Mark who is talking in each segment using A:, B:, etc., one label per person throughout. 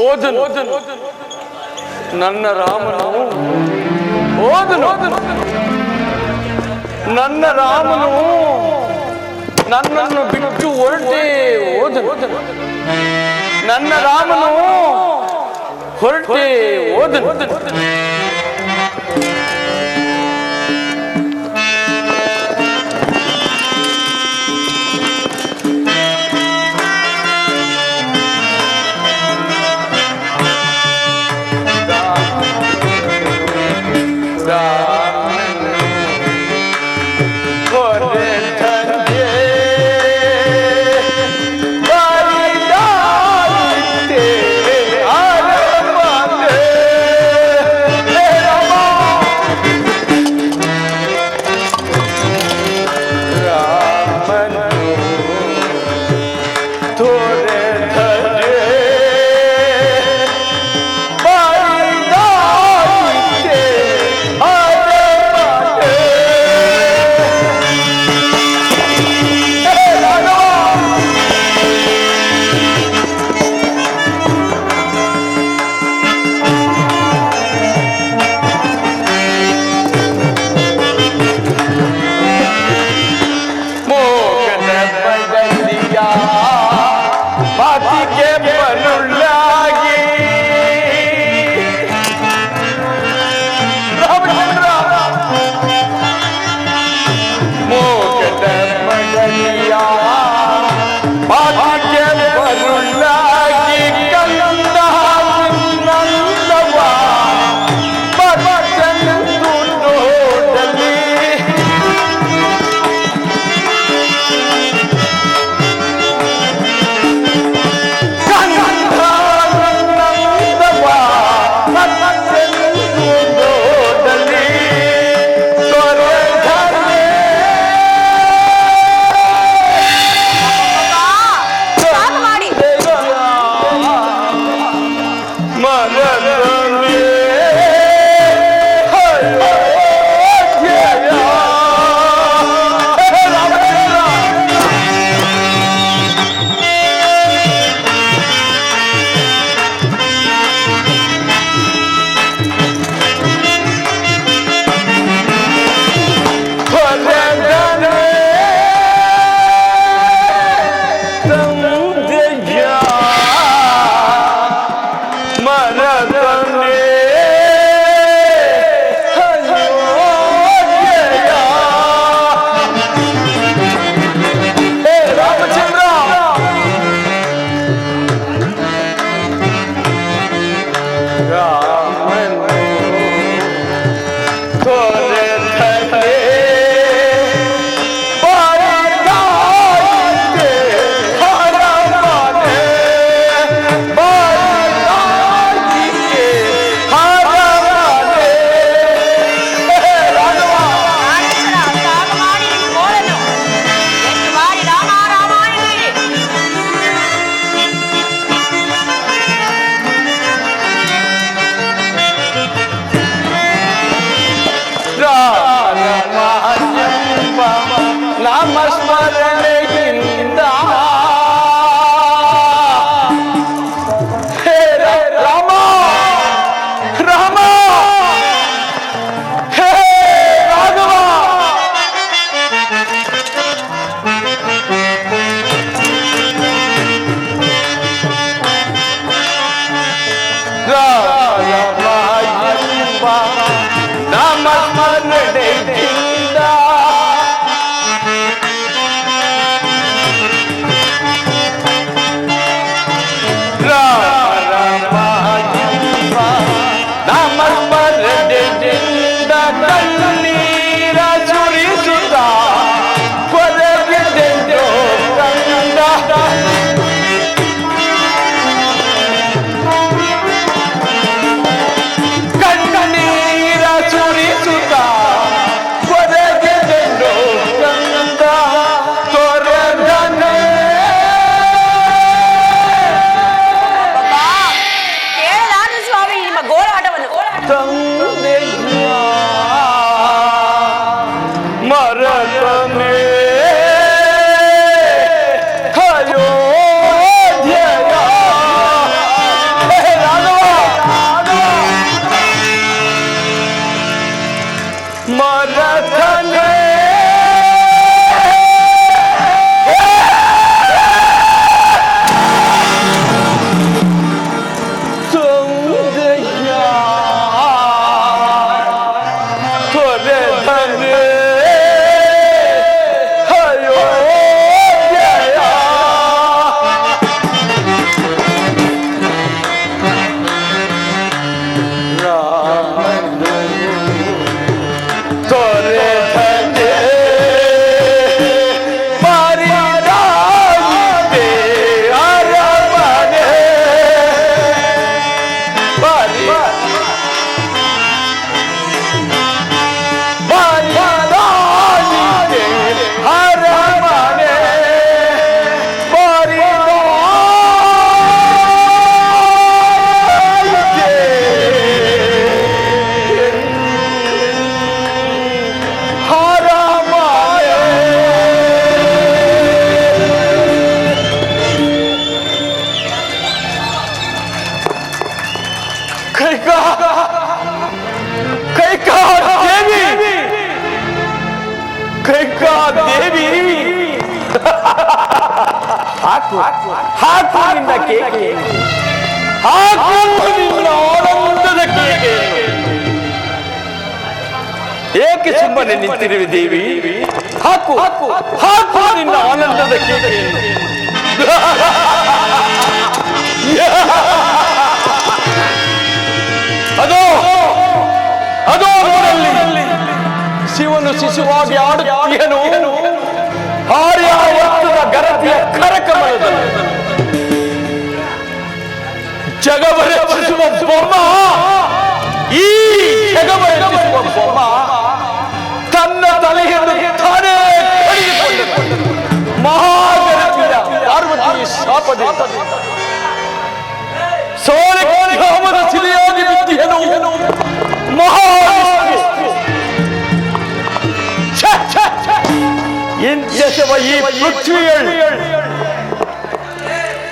A: ಓದನು ನನ್ನ ರಾಮನು ಓದನು ನನ್ನ ರಾಮನು ನನ್ನನ್ನು ಬಿಟ್ಟು ಹೊರಟೆ ಓದನು ನನ್ನ ರಾಮನು ಹೊರಟೆ ಓದನು ತೊರೆದಂತೆ ಬಾರಿದಾಗಿದೆ ಅರಮನೆ ಬಾರಿದಾಗಿದೆ ಅರಮನೆ ದೇವಿ ಹಾಕು ಹಾಕು ನಿನ್ನ ಕೇಕೆ ಹಾಕು ನಿನ್ನ ಆನಂದದ ಕೇಕೆ ಏಕೆ ಸುಮ್ಮನೆ ನಿಂತಿರುವೆ ದೇವಿ ಹಾಕು ಹಾಕು ನಿನ್ನ ಆನಂದದ ಕೇಕೆಯನ್ನು ಅದೋ ಅದೋ ನೋಡಲ್ಲಿ ಶಿವನು ಶಿಶುವಾಗಿ ಆಡುತ್ತಿಯನು ಆರ್ಯಾವರ್ತದ ಗರತಿಯ ಕರಕಮಲದಲ್ಲಿ ಜಗವರಚಿಸುವ ಬೊಮ್ಮ ಈ ಜಗವರಚಿಸುವ ಬೊಮ್ಮ ತನ್ನ ತಲೆಯನ್ನು ತಾನೇ ಕಡಿದುಕೊಂಡನು ಮಹಾಗರತಿಯ ಪಾರ್ವತಿ ಶಾಪದಿಂದ ಸೋರೆ ಗ್ರಾಮದ ಶಿಲೆಯಾಗಿ ಬಿದ್ದಿಯನು ಇಂದ್ರಶವ ಈ ಪೃಥ್ವಿಯಳು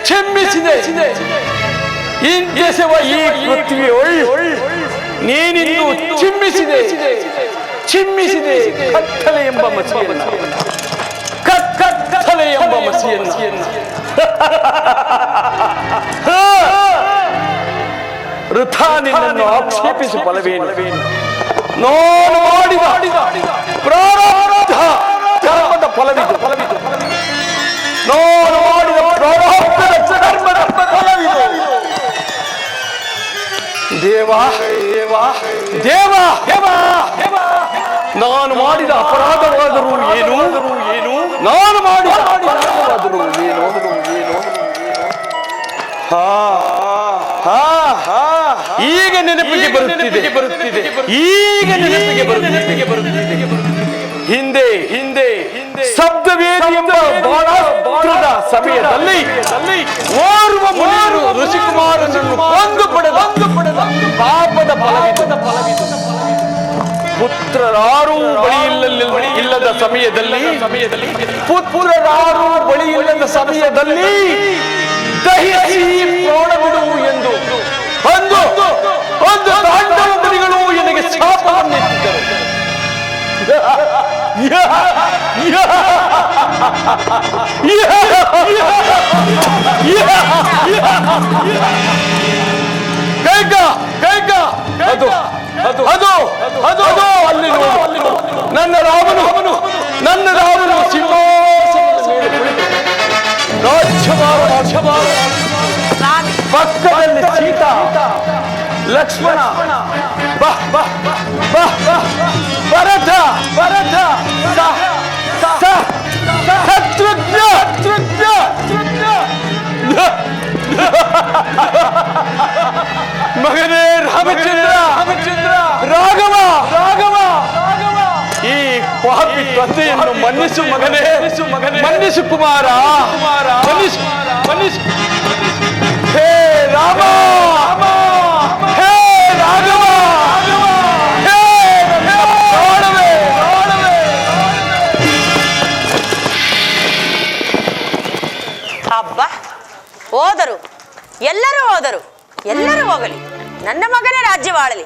A: ಚಿಮ್ಮಿಸಿದೆ ಇಂದ್ರಶವ ಈ ಪೃಥ್ವಿಯಳು ನೀನಿನ್ನು ಚಿಮ್ಮಿಸಿದೆ ಚಿಮ್ಮಿಸಿದೆ ಕತ್ತಲೆ ಎಂಬ ಮಸಿಯನ್ನು ಕತ್ತಲೆ ಎಂಬ ಮಸಿಯನ್ನು ವೃಥಾ ನಿನ್ನನ್ನು ಆಕ್ಷೇಪಿಸು ಫಲವೇನು ನಾನು ಮಾಡಿದ ಪ್ರಾರಬ್ಧ ಧರ್ಮದ ಫಲವಿದು ನಾನು ಮಾಡಿದ ಪ್ರಾರಬ್ಧದ ಧರ್ಮದ ಫಲವಿದು ದೇವ ದೇವ ದೇವ ದೇವ ನಾನು ಮಾಡಿದ ಅಪರಾಧವಾದರೂ ಏನು ನಾನು ಮಾಡಿದ ಅಪರಾಧವಾದರೂ ಏನು ಈಗ ನೆನಪಿಗೆ ಬರುತ್ತಿದೆ ಈಗ ನೆನಪಿಗೆ ಬರುತ್ತಿದೆ ಹಿಂದೆ ಶಬ್ದವೇದಿ ಎಂಬ ಬಾಣಾಸ್ತ್ರದ ಸಮಯದಲ್ಲಿ ಓರ್ವ ಮುನಿಯರು ಋಷಿಕುಮಾರನನ್ನು ಕೊಂದು ಪಡೆದ ಪಾಪದ ಫಲವಿದು ಪುತ್ರರಾರೂ ಬಳಿ ಇಲ್ಲದ ಸಮಯದಲ್ಲಿ ಪುತ್ರರಾರೂ ಬಳಿ ಇಲ್ಲದ ಸಮಯದಲ್ಲಿ ದಹಿಸಿ ಪ್ರಾಣ ಬಿಡು ಎಂದು ಒಂದು ತಾಂಡವ ಮುನಿಗಳು ನನಗೆ ಶಾಪವನ್ನೆತ್ತಿದ್ದರು ಅಲ್ಲಿ ನನ್ನ ರಾಮನು ಸಿಂಹಾಸನದ ಮೇಲೆ ರಾಜ್ಯಭಾರ ಪಕ್ಕದಲ್ಲಿ ಸೀತಾ ಲಕ್ಷ್ಮಣ ಭರತ ಶತ್ರುಘ್ನ ಮಗನೇ ರಾಮಚಂದ್ರ ರಾಘವ ಈ ಪಾಪಿ ತಂದೆಯನ್ನು ಮನ್ನಿಸು ಮಗನೇ ಮನ್ನಿಸು ಕುಮಾರ ಮನ್ನಿಸು ಹೇ ರಾಮ ಹೇ ರಾಘವ ಹೇ ರಾಣವೇ
B: ಅಬ್ಬಾ ಹೋದರು ಎಲ್ಲರೂ ಹೋಗಲಿ ನನ್ನ ಮಗನೇ ರಾಜ್ಯವಾಳಲಿ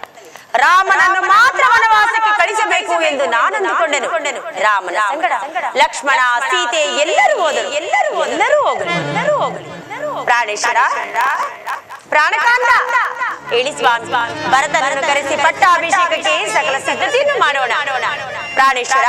B: ರಾಮನನ್ನು ಮಾತ್ರ ವನವಾಸಕ್ಕೆ ಕಳಿಸಬೇಕು ಎಂದು ನಾನು ಅಂದುಕೊಂಡೆನು ರಾಮನ ಸಂಗಡ ಲಕ್ಷ್ಮಣ ಸೀತೆ ಎಲ್ಲರೂ ಹೋಗಲಿ ಪ್ರಾಣೇಶ್ವರ ಪ್ರಾಣಕಾಂತ ಹೇಳಿ ಸ್ವಾಮಿ ಭರತನನ್ನು ಕರೆಸಿ ಪಟ್ಟಾಭಿಷೇಕಕ್ಕೆ ಸಕಲ ಸಿದ್ಧತೆಯನ್ನು ಮಾಡೋಣ ಪ್ರಾಣೇಶ್ವರ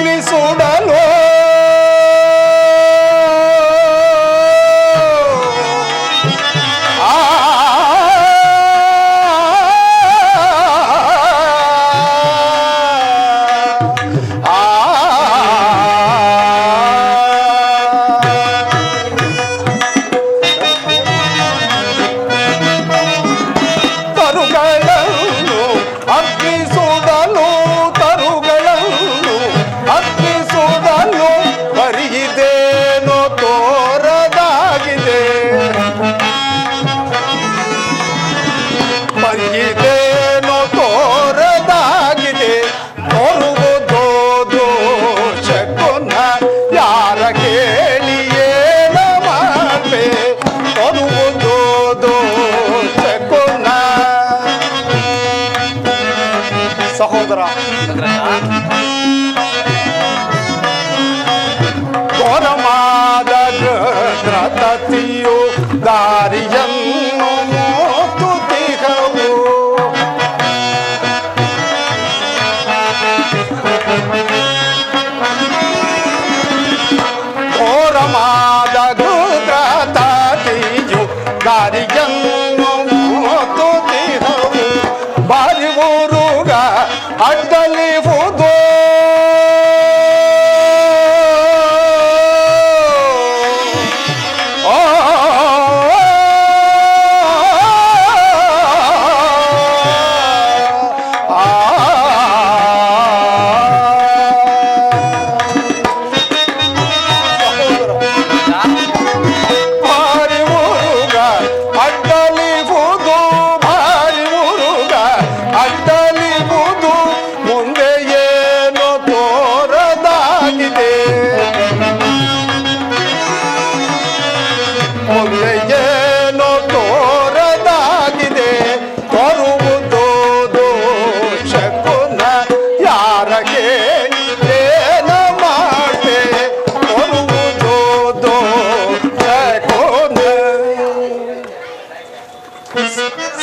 C: ಅಗ್ನಿ ಸುಡಲು ಸಹೋದರ, ಘೋರವಾದ ಗ್ರತತಿಯು ದಾರಿಯನ್ನು ಮೋತುತಿಹವು. ಘೋರವಾದ ಗ್ರತತಿಯು ದಾರಿಯನ್ನು ಮೋತುತಿಹವು. ಬಾರಿ ಊರುಗ ಅಡ್ಡಲಿಹುದು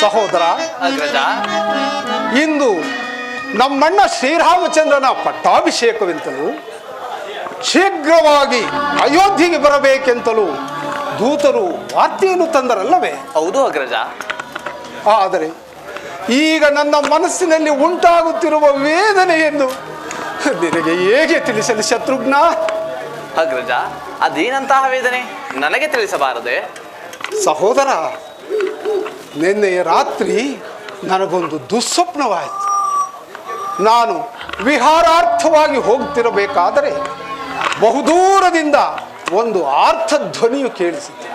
C: ಸಹೋದರ, ಇಂದು ನಮ್ಮಣ್ಣ ಶ್ರೀರಾಮಚಂದ್ರನ ಪಟ್ಟಾಭಿಷೇಕವೆಂತಲೂ ಶೀಘ್ರವಾಗಿ ಅಯೋಧ್ಯೆಗೆ ಬರಬೇಕೆಂತಲೂ ದೂತರು ವಾರ್ತೆಯನ್ನು ತಂದರಲ್ಲವೇ?
A: ಹೌದು ಅಗ್ರಜ.
C: ಆದರೆ ಈಗ ನನ್ನ ಮನಸ್ಸಿನಲ್ಲಿ ಉಂಟಾಗುತ್ತಿರುವ ವೇದನೆಯನ್ನು ನಿನಗೆ ಹೇಗೆ ತಿಳಿಸಲಿ ಶತ್ರುಘ್ನ?
A: ಅಗ್ರಜ, ಅದೇನಂತಹ ವೇದನೆ ನನಗೆ ತಿಳಿಸಬಾರದೆ?
C: ಸಹೋದರ, ನಿನ್ನೆಯ ರಾತ್ರಿ ನನಗೊಂದು ದುಸ್ವಪ್ನವಾಯಿತು. ನಾನು ವಿಹಾರಾರ್ಥವಾಗಿ ಹೋಗ್ತಿರಬೇಕಾದರೆ ಬಹುದೂರದಿಂದ ಒಂದು ಆರ್ಥಧ್ವನಿಯು ಕೇಳಿಸಿತು.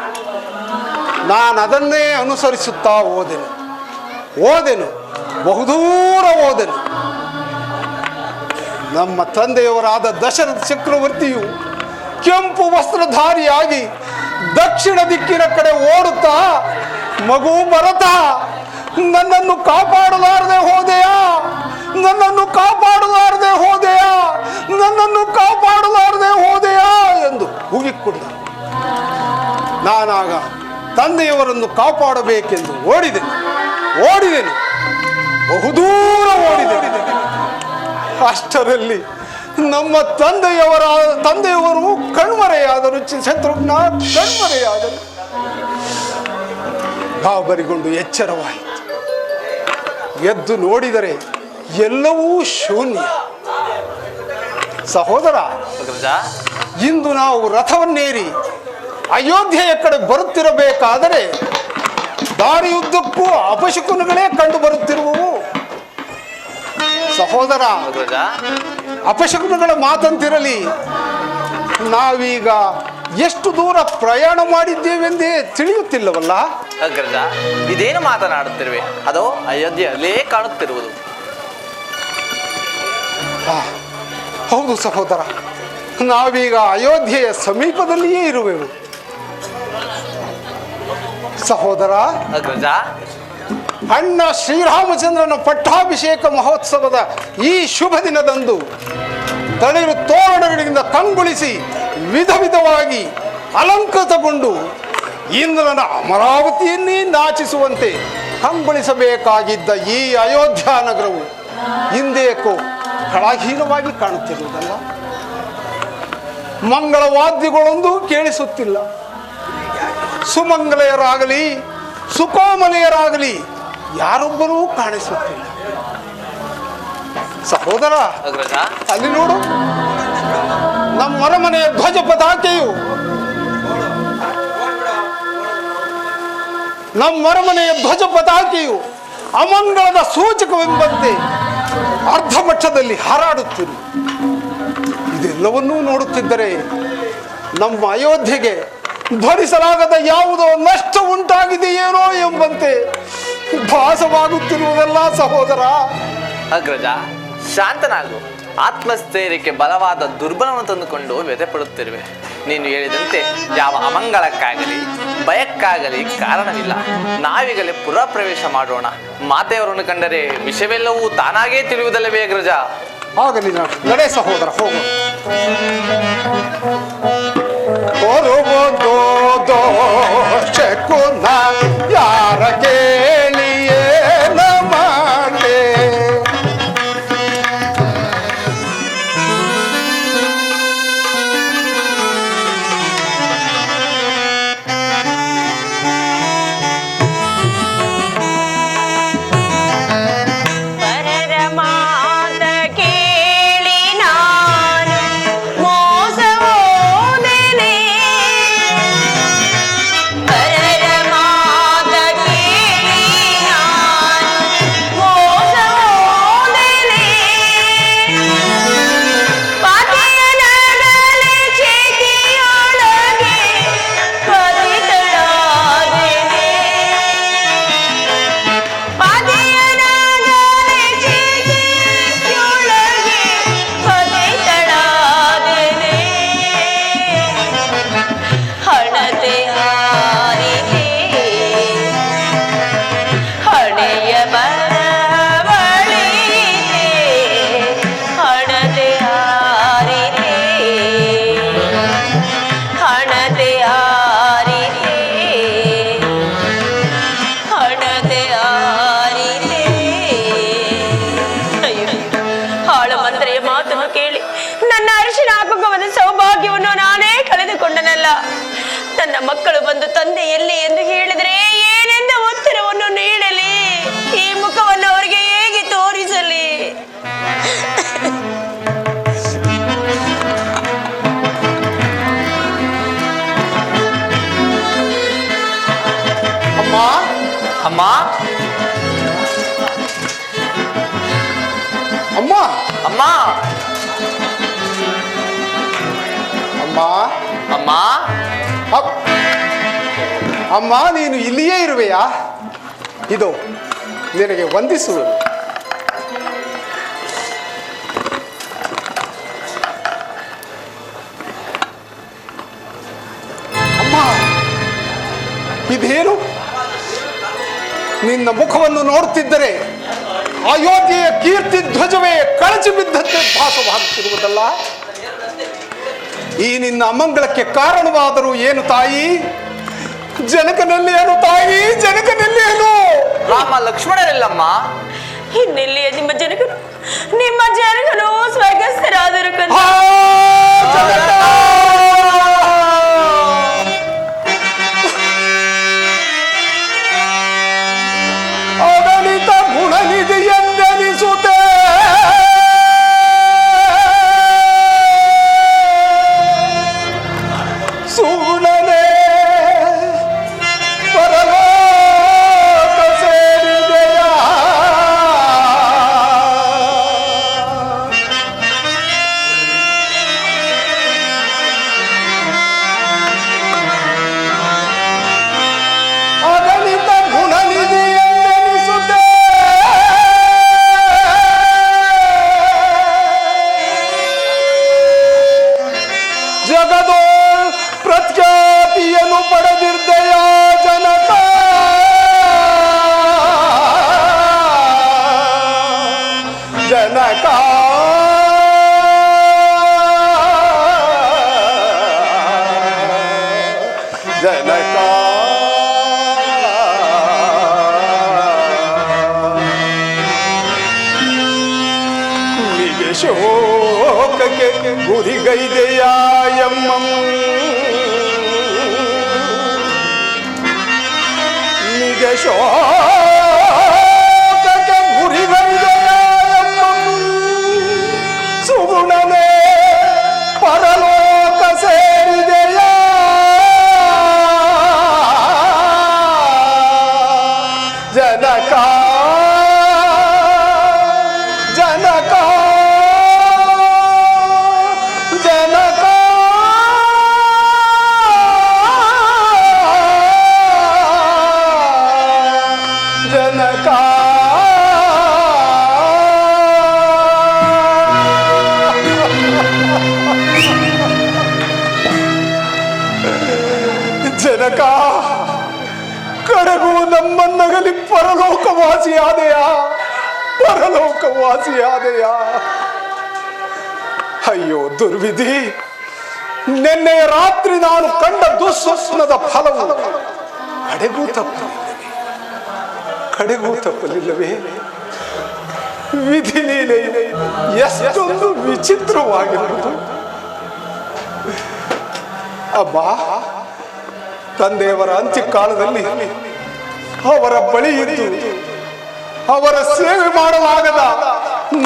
C: ನಾನು ಅದನ್ನೇ ಅನುಸರಿಸುತ್ತಾ ಹೋದೆನು, ಬಹುದೂರ ಹೋದೆನು. ನಮ್ಮ ತಂದೆಯವರಾದ ದಶರಥ ಚಕ್ರವರ್ತಿಯು ಕೆಂಪು ವಸ್ತ್ರಧಾರಿಯಾಗಿ ದಕ್ಷಿಣ ದಿಕ್ಕಿನ ಕಡೆ ಓಡುತ್ತಾ, ಮಗು ಭರತ, ನನ್ನನ್ನು ಕಾಪಾಡಲಾರದೆ ಹೋದೆಯಾ, ನನ್ನನ್ನು ಕಾಪಾಡಲಾರದೆ ಹೋದೆಯಾ, ನನ್ನನ್ನು ಕಾಪಾಡಲಾರದೆ ಹೋದೆಯಾ ಎಂದು ಕೂಗಿಕೊಂಡ. ನಾನಾಗ ತಂದೆಯವರನ್ನು ಕಾಪಾಡಬೇಕೆಂದು ಓಡಿದೆನು, ಬಹುದೂರ ಓಡಿದೆನು. ಅಷ್ಟರಲ್ಲಿ ನಮ್ಮ ತಂದೆಯವರು ಕಣ್ಮರೆಯಾದರು. ಶತ್ರುಘ್ನ ಕಣ್ಮರೆಯಾದರು. ಗಾಬರಿಗೊಂಡು ಎಚ್ಚರವಾಯಿತು. ಎದ್ದು ನೋಡಿದರೆ ಎಲ್ಲವೂ ಶೂನ್ಯ. ಸಹೋದರ, ಇಂದು ನಾವು ರಥವನ್ನೇರಿ ಅಯೋಧ್ಯೆಯ ಕಡೆ ಬರುತ್ತಿರಬೇಕಾದರೆ ದಾರಿಯುದ್ದಕ್ಕೂ ಅಪಶಕುನಗಳೇ ಕಂಡು ಬರುತ್ತಿರುವವು. ಸಹೋದರ, ಅಪಶಕುನಗಳ ಮಾತಂತಿರಲಿ, ನಾವೀಗ ಎಷ್ಟು ದೂರ ಪ್ರಯಾಣ ಮಾಡಿದ್ದೇವೆಂದೇ ತಿಳಿಯುತ್ತಿಲ್ಲವಲ್ಲ?
A: ಅಗ್ರಜ, ಇದೇನು ಮಾತನಾಡುತ್ತಿರುವೆ? ಅದೋ ಅಯೋಧ್ಯೆಯಲ್ಲೇ ಕಾಣುತ್ತಿರುವುದು.
C: ಹೌದು ಸಹೋದರ, ನಾವೀಗ ಅಯೋಧ್ಯೆಯ ಸಮೀಪದಲ್ಲಿಯೇ ಇರುವೆವು. ಸಹೋದರ,
A: ಅಗ್ರಜ,
C: ಅಣ್ಣ ಶ್ರೀರಾಮಚಂದ್ರನ ಪಟ್ಟಾಭಿಷೇಕ ಮಹೋತ್ಸವದ ಈ ಶುಭ ದಿನದಂದು ತಳಿರು ತೋರಣಗಳಿಂದ ಕಂಗೊಳಿಸಿ ವಿಧ ವಿಧವಾಗಿ ಅಲಂಕೃತಗೊಂಡು ಇಂದ್ರನ ಅಮರಾವತಿಯನ್ನೇ ನಾಚಿಸುವಂತೆ ಕಂಗೊಳಿಸಬೇಕಾಗಿದ್ದ ಈ ಅಯೋಧ್ಯ ನಗರವು ಇಂದೇಕೋ ಕಳಹೀನವಾಗಿ ಕಾಣುತ್ತಿರುವುದಲ್ಲ? ಮಂಗಳವಾದ್ಯಗಳೊಂದು ಕೇಳಿಸುತ್ತಿಲ್ಲ. ಸುಮಂಗಲೆಯರಾಗಲಿ ಸುಕೋಮಲೆಯರಾಗಲಿ ಯಾರೊಬ್ಬರೂ ಕಾಣಿಸುತ್ತಿಲ್ಲ. ಸಹೋದರ, ಅಲ್ಲಿ ನೋಡು, ನಮ್ಮ ಅರಮನೆಯ ಧ್ವಜ ಪತಾಕೆಯು ಅಮಂಗಳದ ಸೂಚಕವೆಂಬಂತೆ ಅರ್ಧಮಟ್ಟದಲ್ಲಿ ಹಾರಾಡುತ್ತಿದೆ. ಇದೆಲ್ಲವನ್ನೂ ನೋಡುತ್ತಿದ್ದರೆ ನಮ್ಮ ಅಯೋಧ್ಯೆಗೆ ಧ್ವನಿಸಲಾಗದ ಯಾವುದೋ ನಷ್ಟ ಉಂಟಾಗಿದೆಯೇನೋ ಎಂಬಂತೆ ಭಾಸವಾಗುತ್ತಿರುವುದಲ್ಲ ಸಹೋದರ.
D: ಅಗ್ರಜ, ಶಾಂತನಾಗು. ಆತ್ಮಸ್ಥೈರ್ಯಕ್ಕೆ ಬಲವಾದ ದುರ್ಬಲವನ್ನು ತಂದುಕೊಂಡು ವ್ಯಥೆ ಪಡುತ್ತಿರುವೆ. ನೀನು ಹೇಳಿದಂತೆ ಯಾವ ಅಮಂಗಳಕ್ಕಾಗಲಿ ಭಯಕ್ಕಾಗಲಿ ಕಾರಣವಿಲ್ಲ. ನಾವೀಗಲೇ ಪುರ ಪ್ರವೇಶ ಮಾಡೋಣ. ಮಾತೆಯವರನ್ನು ಕಂಡರೆ ವಿಷಯವೆಲ್ಲವೂ ತಾನಾಗೇ ತಿಳಿಯುವುದಲ್ಲವೇ ಅಗ್ರಜ?
C: ಆಗಲಿ, ನಡೆ ಸಹೋದರ, ಹೋಗೋಣ. ಯಾರ ಕೇಳಿಯೇ ನಮಗೆ
B: ನನ್ನ ಮಕ್ಕಳು ಬಂದು ತಂದೆ ಎಲ್ಲಿ ಎಂದು ಹೇಳಿದರೆ ಏನೆಂದು ಉತ್ತರವನ್ನು ನೀಡಲಿ? ಈ ಮುಖವನ್ನು ಅವರಿಗೆ ಹೇಗೆ ತೋರಿಸಲಿ?
C: ಅಮ್ಮ,
D: ಅಮ್ಮ,
C: ಅಮ್ಮ,
D: ಅಮ್ಮ,
C: ಅಮ್ಮ,
D: ಅಮ್ಮ,
C: ಅಮ್ಮ, ನೀನು ಇಲ್ಲಿಯೇ ಇರುವೆಯಾ? ಇದು ನಿನಗೆ ವಂದಿಸುವುದು. ಅಮ್ಮ, ಇದೇನು? ನಿನ್ನ ಮುಖವನ್ನು ನೋಡುತ್ತಿದ್ದರೆ ಅಯೋಧ್ಯೆಯ ಕೀರ್ತಿ ಧ್ವಜವೇ ಕಳಚಿ ಬಿದ್ದಂತೆ ಭಾಸವಾಗುತ್ತಿರುವುದಲ್ಲ. ಈ ನಿನ್ನ ಅಮಂಗಳಕ್ಕೆ ಕಾರಣವಾದರೂ ಏನು ತಾಯಿ? ಜನಕನಲ್ಲಿ ಏನು ತಾಯಿ? ಜನಕನಲ್ಲಿ ಏನು?
D: ರಾಮ ಲಕ್ಷ್ಮಣರಿಲ್ಲಮ್ಮ.
B: ಇನ್ನೆಲ್ಲಿಯ ನಿಮ್ಮ ಜನಕನು ಸ್ವರ್ಗಸ್ಥರಾದರು.
C: ಆಡಳಿತ ಗುಣನಿಧಿ ಎಂದೆನಿಸುತ್ತೆ. ಸೂಳನೆ ಪರಲೋಕ ಸೇರಿದೆಯ. ಆಡಳಿತ ಗುಣನಿಧಿ ಎಂದೆನಿಸುತ್ತೆ. ಜಗದೋ ಪ್ರಖ್ಯಾತಿಯನ್ನು ಪಡೆದಿರ್ದೆಯ ಜನಕ. ಜನಕ ಜನಕ ನಿಜ ಶೋಕಕ್ಕೆ ಪರಲೋಕಕ್ಕೆ ಗುರಿಗೈದೆಯ ಎಮ್ಮಂ ನಿಜ ಶೋಕಕ್ಕೆ ಗುರಿಗೈದೆಯ ಎಮ್ಮಂ ಸುಗುಣನೇ ಪರಲೋಕ ಸೇರಿದೆಯ ಜನಕ ಜನಕ ಜನಕ ಜನಕ ಜನಕ ಕಡೆಗೂ ನಮ್ಮನ್ನಗಲಿ ಪರಲೋಕವಾಸಿಯಾದೆಯಾ ಪರಲೋಕವಾಸಿಯಾದೆಯಾ ಅಯ್ಯೋ ದುರ್ವಿಧಿ ನಿನ್ನೆಯ ರಾತ್ರಿ ನಾನು ಕಂಡ ದುಸ್ವಪ್ನದ ಫಲವು ಕಡೆಗೂ ತಪ್ಪಲಿಲ್ಲವೇ ವಿಧಿ ಲೀಲೆ ಎಷ್ಟೊಂದು ವಿಚಿತ್ರವಾಗಿರುವುದು ಅಬ್ಬಾ ತಂದೆಯವರ ಅಂತ್ಯಕಾಲದಲ್ಲಿ ಅವರ ಬಳಿ ಇದ್ದು ಅವರ ಸೇವೆ ಮಾಡಲಾಗದ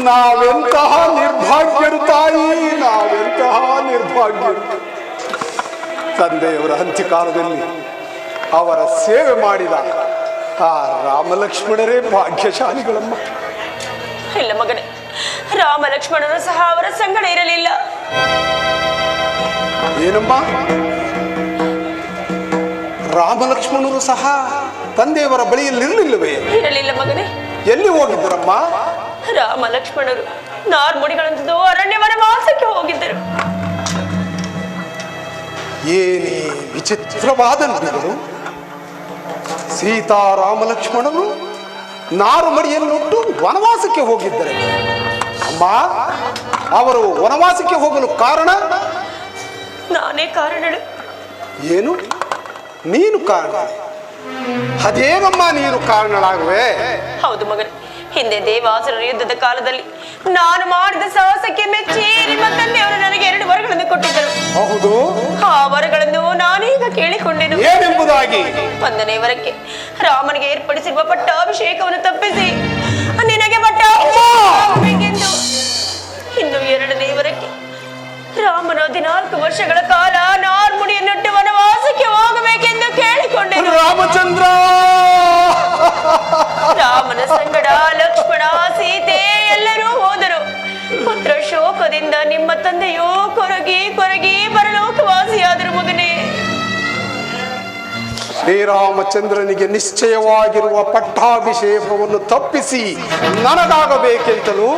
C: ನಾವೆಂತಹ ನಿರ್ಭಾಗ್ಯರು ತಾಯಿ ನಾವೆಂತಹ ನಿರ್ಭಾಗ್ಯರು ತಂದೆಯವರ ಅಂತ್ಯಕಾಲದಲ್ಲಿ ಅವರ ಸೇವೆ ಮಾಡಿದ ಆ ರಾಮಲಕ್ಷ್ಮಣರೇ ಭಾಗ್ಯಶಾಲಿಗಳಮ್ಮ
B: ಇಲ್ಲ ಮಗನೇ, ರಾಮ ಲಕ್ಷ್ಮಣರು ಸಹ ಅವರ ಸಂಗಡ ಇರಲಿಲ್ಲ.
C: ಏನಮ್ಮ ರಾಮಲಕ್ಷ್ಮಣರು ಸಹ ತಂದೆಯವರ ಬಳಿಯಲ್ಲಿರಲಿಲ್ಲವೇ?
B: ಇರಲಿಲ್ಲ ಮಗನೇ.
C: ಎಲ್ಲಿ ಹೋಗಿದ್ದರಮ್ಮ?
B: ರಾಮ ಲಕ್ಷ್ಮಣರು ನಾರ್ಮುಡಿಗಳಂತದ್ದು ಅರಣ್ಯ ವನವಾಸಕ್ಕೆ ಹೋಗಿದ್ದರು.
C: ಏನೇ ವಿಚಿತ್ರವಾದ ನುಡಿಗಳು! ಸೀತಾರಾಮ ಲಕ್ಷ್ಮಣರು ನಾರುಮಡಿಯನ್ನುಟ್ಟು ವನವಾಸಕ್ಕೆ ಹೋಗಿದ್ದರೆ ಅಮ್ಮ, ಅವರು ವನವಾಸಕ್ಕೆ ಹೋಗಲು ಕಾರಣ?
B: ನಾನೇ ಕಾರಣಳು.
C: ಏನು ನೀನು ಕಾರಣ? ಅದೇನಮ್ಮ ನೀನು ಕಾರಣಳಾಗುವೆ?
B: ಹೌದು ಮಗನೇ, ಹಿಂದೆ ದೇವಾಸುರರ ಯುದ್ಧದ ಕಾಲದಲ್ಲಿ ನಾನು ಮಾಡಿದ ಸಾಹಸಕ್ಕೆ ಮೆಚ್ಚಿ ನಿಮ್ಮ ತಂದೆಯವರು ನನಗೆ 2 ವರಗಳನ್ನು ಕೊಟ್ಟಿದ್ದರು.
C: ಹೌದು,
B: ಆ ವರಗಳನ್ನು ನಾನೀಗ ಕೇಳಿಕೊಂಡೆನು.
C: ಏನೆಂಬುದಾಗಿ?
B: 1ನೇ ವರಕ್ಕೆ ರಾಮನಿಗೆ ಏರ್ಪಡಿಸಿರುವ ಪಟ್ಟಾಭಿಷೇಕವನ್ನು ತಪ್ಪಿಸಿ ನಿನಗೆ ಪಟ್ಟಾಭಿಷೇಕವೆಂದು, ಇನ್ನು 2ನೇ ವರಕ್ಕೆ ರಾಮನು 14 ವರ್ಷಗಳ ಕಾಲ ನಾರ್ಮುಡಿಯನ್ನುಟ್ಟು ವನವಾಸಕ್ಕೆ ಹೋಗಬೇಕೆಂದು ಕೇಳಿಕೊಂಡೆನು.
C: ರಾಮಚಂದ್ರ
B: ರಾಮನ ಸಂಗಡ ಲಕ್ಷ್ಮಣ, ಸೀತೆ ಎಲ್ಲರೂ ಹೋದರು. ಪುತ್ರ ಶೋಕದಿಂದ ನಿಮ್ಮ ತಂದೆಯೋ ಕೊರಗಿ ಪರಲೋಕವಾಸಿಯಾದರು. ಮಗನೇ,
C: ಶ್ರೀರಾಮಚಂದ್ರನಿಗೆ ನಿಶ್ಚಯವಾಗಿರುವ ಪಟ್ಟಾಭಿಷೇಕವನ್ನು ತಪ್ಪಿಸಿ ನನಗಾಗಬೇಕೆಂತಲೂ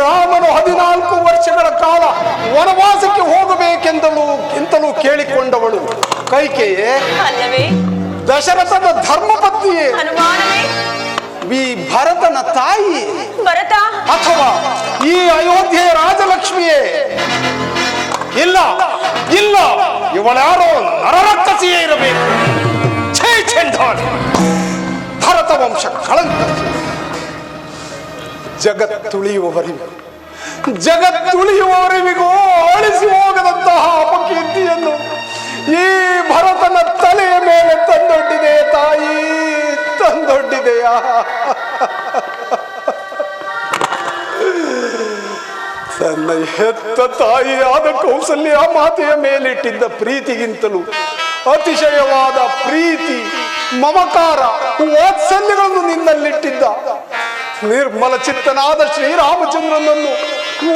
C: ರಾಮನು 14 ವರ್ಷಗಳ ಕಾಲ ವನವಾಸಕ್ಕೆ ಹೋಗಬೇಕೆಂತಲೂ ಕೇಳಿಕೊಂಡವಳು ಕೈಕೆಯೇ
B: ಅಲ್ಲವೇ?
C: ದಶರಥನ ಧರ್ಮಪತ್ನಿಯೇ?
B: ಅನುಮಾನವೇ?
C: ಈ ಭರತನ ತಾಯಿ?
B: ಭರತ
C: ಅಥವಾ ಈ ಅಯೋಧ್ಯೆಯ ರಾಜಲಕ್ಷ್ಮಿಯೇ? ಇಲ್ಲ ಇಲ್ಲ, ಇವಳ್ಯಾರೋ ನರರಕ್ಕಸಿಯೇ ಇರಬೇಕು. ಭರತ ವಂಶ ಕಳಂಕ. ಜಗತ್ತುಳಿಯುವವರಿಗೂ ಅಳಿಸಿ ಹೋಗದಂತಹ ಅಪಕೀರ್ತಿಯನ್ನು ಈ ಭರತನ ತಲೆಯ ಮೇಲೆ ತಂದೊಡ್ಡಿದೆ ತಾಯಿ, ತಂದೊಡ್ಡಿದೆಯಾ? ತನ್ನ ಹೆತ್ತ ತಾಯಿಯಾದ ಕೌಸಲ್ಯ ಮಾತೆಯ ಮೇಲಿಟ್ಟಿದ್ದ ಪ್ರೀತಿಗಿಂತಲೂ ಅತಿಶಯವಾದ ಪ್ರೀತಿ, ಮಮಕಾರ, ವಾತ್ಸಲ್ಯಗಳನ್ನು ನಿನ್ನಲ್ಲಿಟ್ಟಿದ್ದ ನಿರ್ಮಲ ಚಿತ್ತನಾದ ಶ್ರೀರಾಮಚಂದ್ರನನ್ನು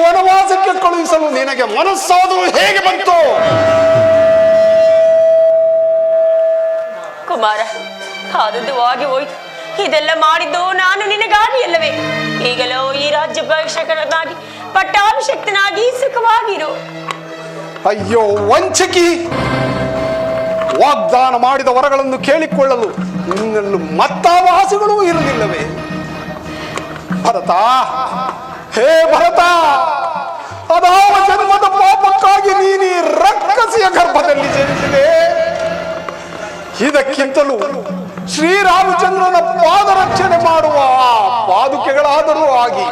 C: ವನವಾಸಕ್ಕೆ ಕಳುಹಿಸಲು ನಿನಗೆ ಮನಸ್ಸಾದರೂ ಹೇಗೆ ಬಂತು?
B: ಕುಮಾರ, ಆದದ್ದು ಆಗಿ ಹೋಯ್ತು. ಇದೆಲ್ಲ ಮಾಡಿದ್ದು ನಾನು ನಿನಗಾಗಿ ಅಲ್ಲವೇ? ಈಗಲೂ ಈ ರಾಜ್ಯಾಭಿಷೇಕನಾಗಿ ಪಟ್ಟಾಭಿಷಕ್ತನಾಗಿ ಸುಖವಾಗಿರು.
C: ಅಯ್ಯೋ ವಂಚಕಿ! ವಾಗ್ದಾನ ಮಾಡಿದ ವರಗಳನ್ನು ಕೇಳಿಕೊಳ್ಳಲು ನಿನ್ನನ್ನು ಮತ್ತಾವಾಸಿಗಳೂ ಇರಲಿಲ್ಲವೇ? ಭರತ, ಹೇ ಭರತ, ಅದಾವ ಜನ್ಮದ ಪಾಪಕ್ಕಾಗಿ ನೀನು ರಕ್ಕಸಿಯ ಗರ್ಭದಲ್ಲಿ ಜನಿಸಿದೆ. ಇದಕ್ಕಿಂತಲೂ ಶ್ರೀರಾಮಚಂದ್ರನ ಪಾದರಕ್ಷಣೆ ಮಾಡುವ ಪಾದುಕೆಗಳಾದರೂ ಆಗಿ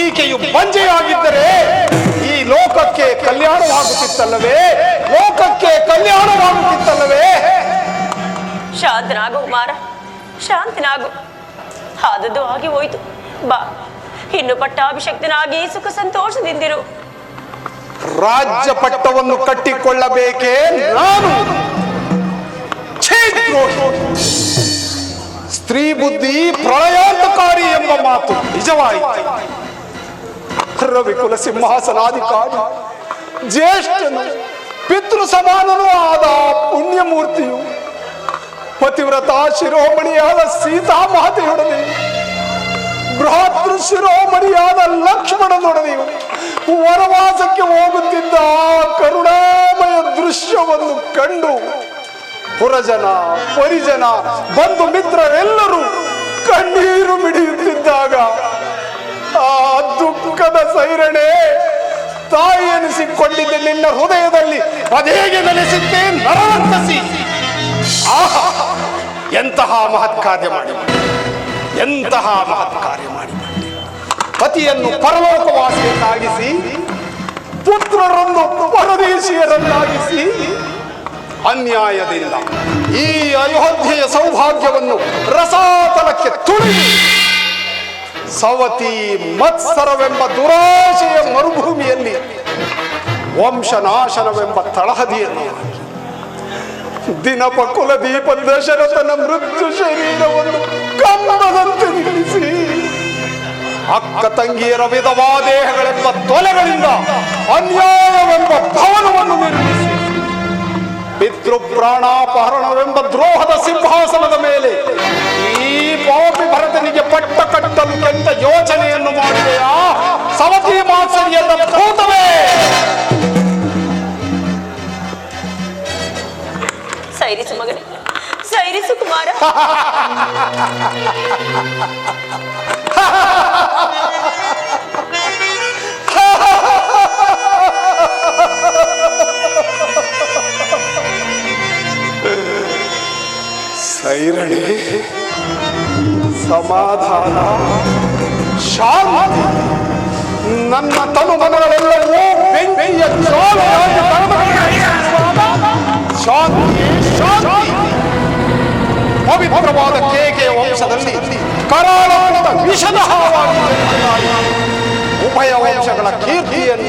C: ಈಕೆಯು ಬಂಜೆಯಾಗಿದ್ದರೆ ಈ ಲೋಕಕ್ಕೆ ಕಲ್ಯಾಣವಾಗುತ್ತಿತ್ತಲ್ಲವೇ? ಲೋಕಕ್ಕೆ ಕಲ್ಯಾಣವಾಗುತ್ತಿತ್ತಲ್ಲವೇ?
B: ಶಾಂತನಾಗು ಕುಮಾರ, ಶಾಂತನಾಗು. ಆದದ್ದು ಆಗಿ ಹೋಯ್ತು. ಬಾ, ಇನ್ನು ಪಟ್ಟಾಭಿಷಕ್ತನಾಗಿ ಸುಖ ಸಂತೋಷದಿಂದಿರು.
C: ರಾಜ್ಯ ಪಟ್ಟವನ್ನು ಕಟ್ಟಿಕೊಳ್ಳಬೇಕೇ ನಾನು? ಸ್ತ್ರೀ ಬುದ್ಧಿ ಪ್ರಳಯಾಂತಕಾರಿ ಎಂಬ ಮಾತು ನಿಜವಾಯಿತು. ರವಿಕುಲ ಸಿಂಹಾಸನಾಧಿಕಾರಿ, ಜ್ಯೇಷ್ಠನು, ಪಿತೃ ಸಮಾನನೂ ಆದ ಪುಣ್ಯಮೂರ್ತಿಯು, ಪತಿವ್ರತ ಶಿರೋಮಣಿಯಾದ ಸೀತಾ ಮಾತೆಯೊಡನೆ, ಭ್ರಾತೃ ಶಿರೋಮಣಿಯಾದ ಲಕ್ಷ್ಮಣನೊಡನೆಯು ವನವಾಸಕ್ಕೆ ಹೋಗುತ್ತಿದ್ದ ಕರುಣಾಮಯ ದೃಶ್ಯವನ್ನು ಕಂಡು ಪುರಜನ, ಪರಿಜನ, ಬಂಧು ಮಿತ್ರರೆಲ್ಲರೂ ಕಣ್ಣೀರು ಮಿಡಿಯುತ್ತಿದ್ದಾಗ ಆ ದುಃಖದ ಸೈರಣೆ ತಾಯಿ ಎನಿಸಿಕೊಂಡಿದ್ದೆ ನಿನ್ನ ಹೃದಯದಲ್ಲಿ ಅದೇಗೆ ನೆಲೆಸಿದ್ದೆ ನರವಂತಸಿ. ಆಹಾ, ಎಂತಹ ಮಹತ್ ಕಾರ್ಯ ಮಾಡಿ, ಎಂತಹ ಮಹತ್ ಕಾರ್ಯ ಮಾಡಿ. ಪತಿಯನ್ನು ಪರಲೋಕವಾಸಿಯನ್ನಾಗಿಸಿ, ಪುತ್ರರನ್ನು ಪರದೇಶಿಯರನ್ನಾಗಿಸಿ, ಅನ್ಯಾಯದಿಂದ ಈ ಅಯೋಧ್ಯೆಯ ಸೌಭಾಗ್ಯವನ್ನು ರಸಾತಲಕ್ಕೆ ತುಳಿದು ಸವತಿ ಮತ್ಸರವೆಂಬ ದುರಾಶೆಯ ಮರುಭೂಮಿಯಲ್ಲಿ ವಂಶನಾಶನವೆಂಬ ತಳಹದಿಯನ್ನು ದಿನಪ ಕುಲದೀಪ ದಶರಥನ ಮೃತ್ಯು ಶರೀರವನ್ನು ಕಂಬದಂತೆ ನಿಲ್ಲಿಸಿ, ಅಕ್ಕ ತಂಗಿಯರ ವಿಧವಾ ದೇಹಗಳೆಂಬ ತೊಲೆಗಳಿಂದ ಅನ್ಯಾಯವೆಂಬ ಭವನವನ್ನು ನಿರ್ಮಿಸಿ, ಪಿತೃ ಪ್ರಾಣಾಪಹರಣವೆಂಬ ದ್ರೋಹದ ಸಿಂಹಾಸನದ ಮೇಲೆ ಈ ಪಾಪಿ ಭರತನಿಗೆ ಪಟ್ಟ ಕಟ್ಟಲು ಕೆಟ್ಟ ಯೋಚನೆಯನ್ನು ಮಾಡಿದೆಯಾ? ಸವತಿ ಮಾತ್ಸರ್ಯದ ಭೂತವೇ!
B: ಸೈರಿಸು ಮಗನೇ, ಸೈರಿಸು ಕುಮಾರ.
C: ಸೈರಣಿ, ಸಮಾಧಾನ, ಶಾಂತಿ. ನನ್ನ ತನು ಮನಗಳೆಲ್ಲವೂ ಬೆಂಕಿಯ ಜ್ವಾಲೆಯಾಗಿ ಶಾಂತಿ, ಶಾಂತಿ. ಪವಿತ್ರವಾದ ಕೇಕೆಯ ವಂಶದಲ್ಲಿ ಕರಾಳವಾದ ವಿಷದ ಹಾವಾಗಿದೆ. ಉಭಯ ವಂಶಗಳ ಕೀರ್ತಿಯನ್ನು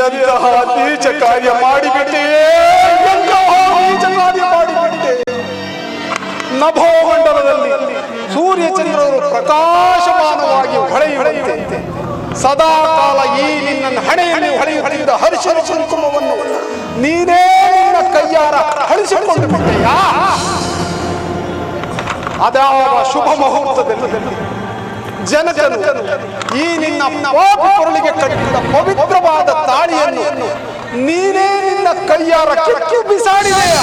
C: ಎಂತಹ ನೀಚ ಕಾರ್ಯ ಮಾಡಿಬಿಟ್ಟೆ, ಎಂತಹ ನೀಚ ಕಾರ್ಯ ಮಾಡಿಬಿಟ್ಟೆ. ನಭೋಮಂಡಲದಲ್ಲಿ ಸೂರ್ಯ ಚಂದ್ರರು ಪ್ರಕಾಶಮಾನವಾಗಿ ಹೊಳೆಯುವಂತೆ ಸದಾ ಕಾಲ ಈ ನಿನ್ನ ಹಣೆಯಲ್ಲಿ ಹೊಳೆಯುತ್ತಿದ್ದ ಹರ್ಷದ ಕುಂಕುಮವನ್ನು ನೀನೇ ನಿನ್ನ ಕೈಯಾರ ಹಳಿಸಿಕೊಂಡು ಬಿಟ್ಟೆಯಾ? ಅದಾವ ಶುಭ ಮುಹೂರ್ತದಲ್ಲಿ ಜನಕನು ಈ ನಿನ್ನ ಪಾಪಿ ಕೊರಳಿಗೆ ಕಟ್ಟಿದ ಪವಿತ್ರವಾದ ತಾಳಿಯನ್ನು ನೀನೇ ನಿನ್ನ ಕೈಯಾರ ಕಿಕ್ಕಿ ಬಿಸಾಡಿದೆಯ.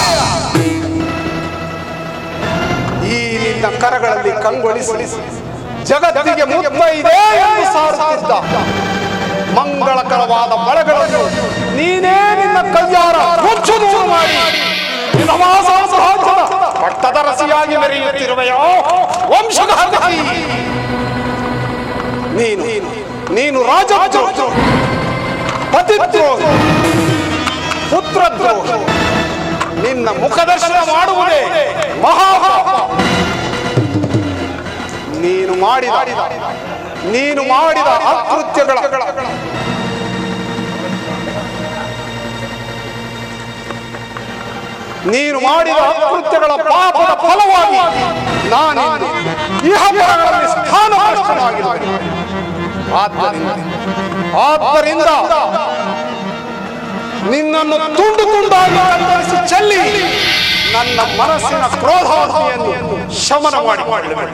C: ಈ ನಿನ್ನ ಕರಗಳಲ್ಲಿ ಕಂಗೊಳಿಸಿ ಜಗತ್ತಿಗೆ ಮುತ್ತೈದೆ ಎಂದು ಸಾರುತ್ತಿದ್ದ ಮಂಗಳಕರವಾದ ಬಳೆಗಳನ್ನು ನೀನೇ ನಿನ್ನ ಕೈಯಾರ ಮುಚ್ಚು ಮಾಡಿ ಪಟ್ಟದರಸಿಯಾಗಿ ಮೆರೆಯುತ್ತಿರುವೆಯೋ ವಂಶಘಾತಕಿ. ನೀನು ರಾಜದ್ರೋಹ, ಪತಿದ್ರೋಹ, ಪುತ್ರದ್ರೋಹ. ನಿನ್ನ ಮುಖದರ್ಶನ ಮಾಡುವುದೇ ಮಹಾಪಾಪ. ನೀನು ಮಾಡಿದ ಅಕೃತ್ಯಗಳ ಪಾಪದ ಫಲವಾಗಿ ನಾನು ಇಹಪರಗಳಲ್ಲಿ ಸ್ಥಾನಭ್ರಷ್ಟನಾಗಿರುವೆ. ಆದ್ದರಿಂದ ನಿನ್ನನ್ನು ತುಂಡು ತುಂಡಾಗಿ ಕತ್ತರಿಸಿ ಚೆಲ್ಲಿ ನನ್ನ ಮನಸ್ಸಿನ ಕ್ರೋಧಾಗ್ನಿಯನ್ನು ಶಮನ ಮಾಡಿಕೊಳ್ಳುವೆ.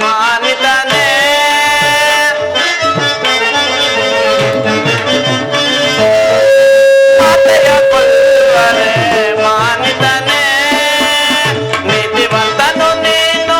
D: ಮಾನಿತನೇ ಮಾನಿತನೇ ನೀತಿವಂತನು ನೀನು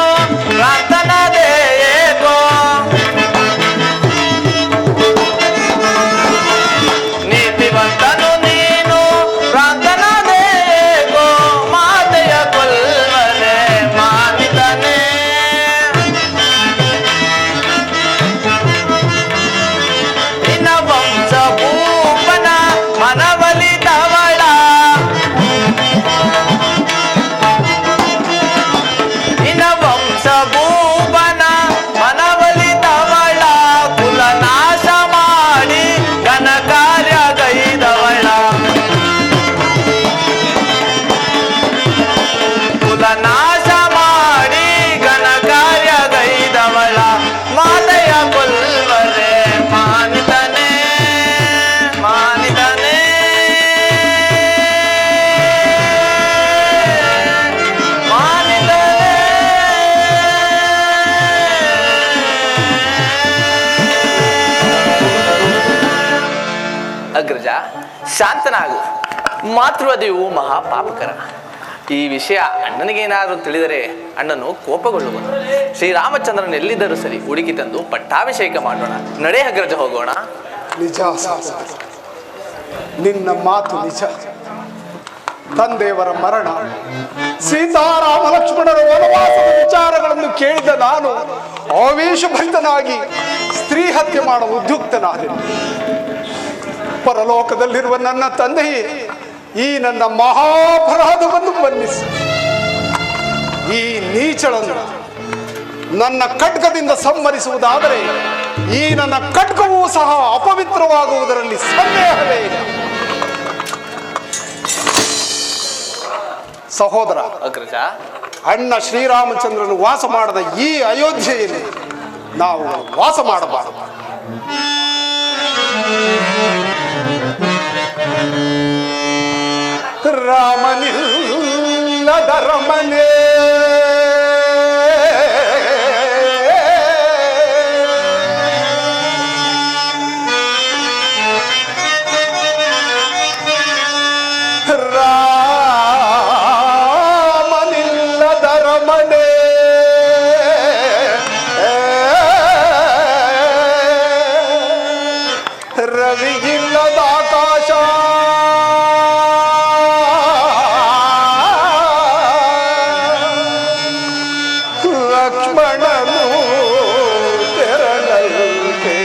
D: ಶಾಂತನಾಗು. ಮಾತೃವಧೆಯು ಮಹಾಪಾಪಕರ. ಈ ವಿಷಯ ಅಣ್ಣನಿಗೇನಾದರೂ ತಿಳಿದರೆ ಅಣ್ಣನು ಕೋಪಗೊಳ್ಳುವನು. ಶ್ರೀರಾಮಚಂದ್ರನ್ ಎಲ್ಲಿದ್ದರೂ ಸರಿ ಹುಡುಕಿ ತಂದು ಪಟ್ಟಾಭಿಷೇಕ ಮಾಡೋಣ. ನಡೆ ಅಗ್ರಜ, ಹೋಗೋಣ.
C: ನಿಜ ನಿನ್ನ ಮಾತು ನಿಜ. ತಂದೆಯವರ ಮರಣ, ಸೀತಾರಾಮ ಲಕ್ಷ್ಮಣರ ವನವಾಸದ ವಿಚಾರಗಳನ್ನು ಕೇಳಿದ ನಾನು ಆವೇಶಭರಿತನಾಗಿ ಸ್ತ್ರೀ ಹತ್ಯೆ ಮಾಡಲು ಉದ್ಯುಕ್ತನಾದೆನು. ಪರಲೋಕದಲ್ಲಿರುವ ನನ್ನ ತಂದೆಯೇ, ಈ ನನ್ನ ಮಹಾಪರಾಧವನ್ನು ಮನ್ನಿಸಿ ಈ ನೀಚಳನ್ನು ನನ್ನ ಖಡ್ಗದಿಂದ ಸಂಹರಿಸುವುದಾದರೆ ಈ ನನ್ನ ಖಡ್ಗವೂ ಸಹ ಅಪವಿತ್ರವಾಗುವುದರಲ್ಲಿ ಸಂದೇಹವೇ ಇಲ್ಲ. ಸಹೋದರ
D: ಅಗ್ರಜ,
C: ಅಣ್ಣ ಶ್ರೀರಾಮಚಂದ್ರನು ವಾಸ ಮಾಡದ ಈ ಅಯೋಧ್ಯೆಯಲ್ಲಿ ನಾವು ವಾಸ ಮಾಡಬಾರದು. ರಾಮನಿಲ್ಲದ ರಮನೆ ರವಿಗಿಲ್ಲದ ಆಕಾಶ, ಲಕ್ಷ್ಮಣನು ತೆರಳಂತೆ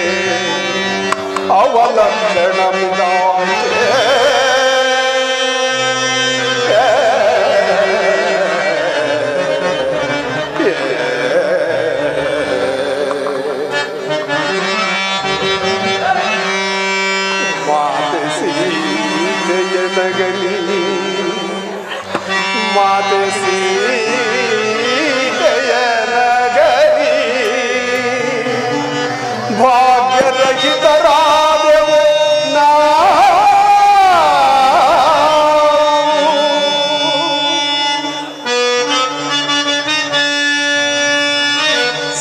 C: ಅವಲಕ್ಷಣವಿದಾಂತೆ. ನಗಲಿ ಮಾತೆ ಸೀತೆಯ ನಗಲಿ, ಭಾಗ್ಯರಹಿತರಾದೆವು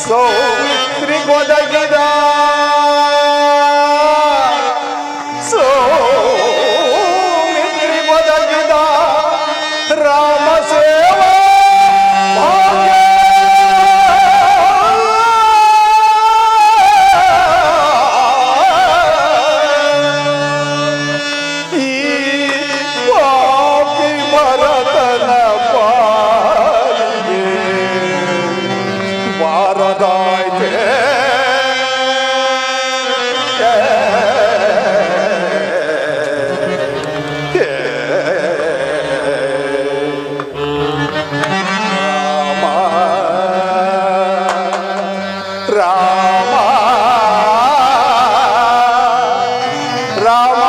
C: ಸೌಮಿತ್ರಿಗೊದಗಿದ ರಾಮ ಸೇವಾ ಈ ಪಾಪಿ ಭರತನ ಪಾಲಿಗೆ ಬಾರದಾಯ್ತೆ. ರಾಮ ರಾಮ ರಾಮ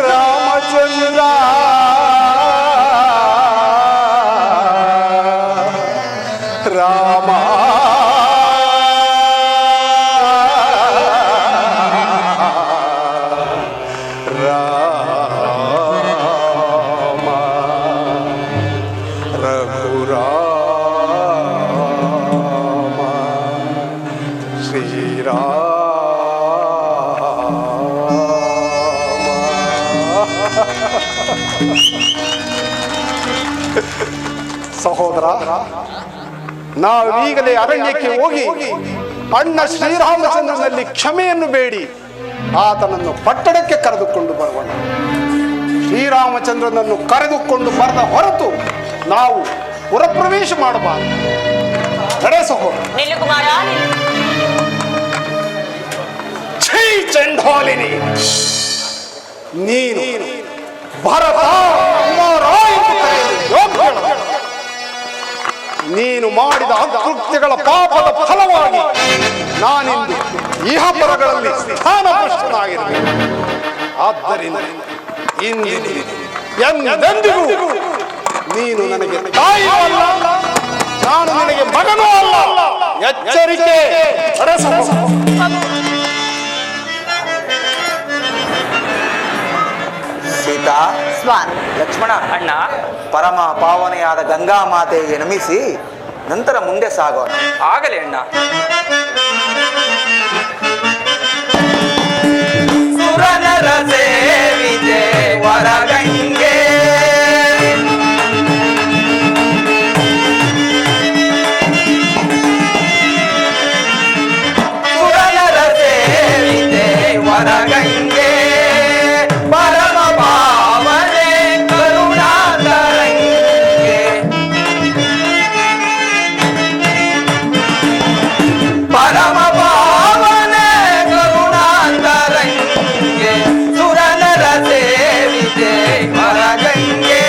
C: ರಾಮಚಂದ್ರ ರಾಮ ಸಹೋದರ, ನಾವೀಗಲೇ ಅರಣ್ಯಕ್ಕೆ ಹೋಗಿ ಅಣ್ಣ ಶ್ರೀರಾಮಚಂದ್ರನಲ್ಲಿ ಕ್ಷಮೆಯನ್ನು ಬೇಡಿ ಆತನನ್ನು ಪಟ್ಟಣಕ್ಕೆ ಕರೆದುಕೊಂಡು ಬರೋಣ. ಶ್ರೀರಾಮಚಂದ್ರನನ್ನು ಕರೆದುಕೊಂಡು ಬರದ ಹೊರತು ನಾವು ಪುರಪ್ರವೇಶ ಮಾಡಬಾರದು. ನಡೆ ಸಹೋದರ. ಛೀ ಚಂಡಾಲಿನಿ, ನೀನು ಭರತ ಕುಮಾರ ಎಂದು ಕರೆಯಲು ಯೋಗ್ಯಳು. ನೀನು ಮಾಡಿದ ಅಕೃತ್ಯಗಳ ಪಾಪದ ಫಲವಾಗಿ ನಾನಿಂದು ಇಹಪರಗಳಲ್ಲಿ ಸ್ಥಾನಭ್ರಷ್ಟನಾಗಿರಬೇಕು. ಆದ್ದರಿಂದ ಎಂದೆಂದಿಗೂ ನೀನು ನನಗೆ ತಾಯಿಯೂ ಅಲ್ಲ, ನಾನು ನಿನಗೆ ಮಗನೂ ಅಲ್ಲ. ಎಚ್ಚರಿಕೆ.
D: ಸೀತಾ
B: ಸ್ವಾಮಿ.
E: ಲಕ್ಷ್ಮಣ,
A: ಅಣ್ಣ
E: ಪರಮ ಪಾವನೆಯಾದ ಗಂಗಾ ಮಾತೆಗೆ ನಮಿಸಿ ನಂತರ ಮುಂದೆ ಸಾಗೋಣ.
A: ಆಗಲಿ ಅಣ್ಣ.
E: ಸುರನರ ಸೇವಿತೆ ವರಗಂಗೆ ಸುರನರ ಸೇವಿತೆ ವರಗಂಗೆ ಪರಮ ಪಾವನೆ ಕರುಣಾತರಂಗೆ ಪರಮ ಪಾವನೆ ಕರುಣಾತರಂಗೆ ಸುರನರ ಸೇವಿತೆ ವರಗಂಗೆ.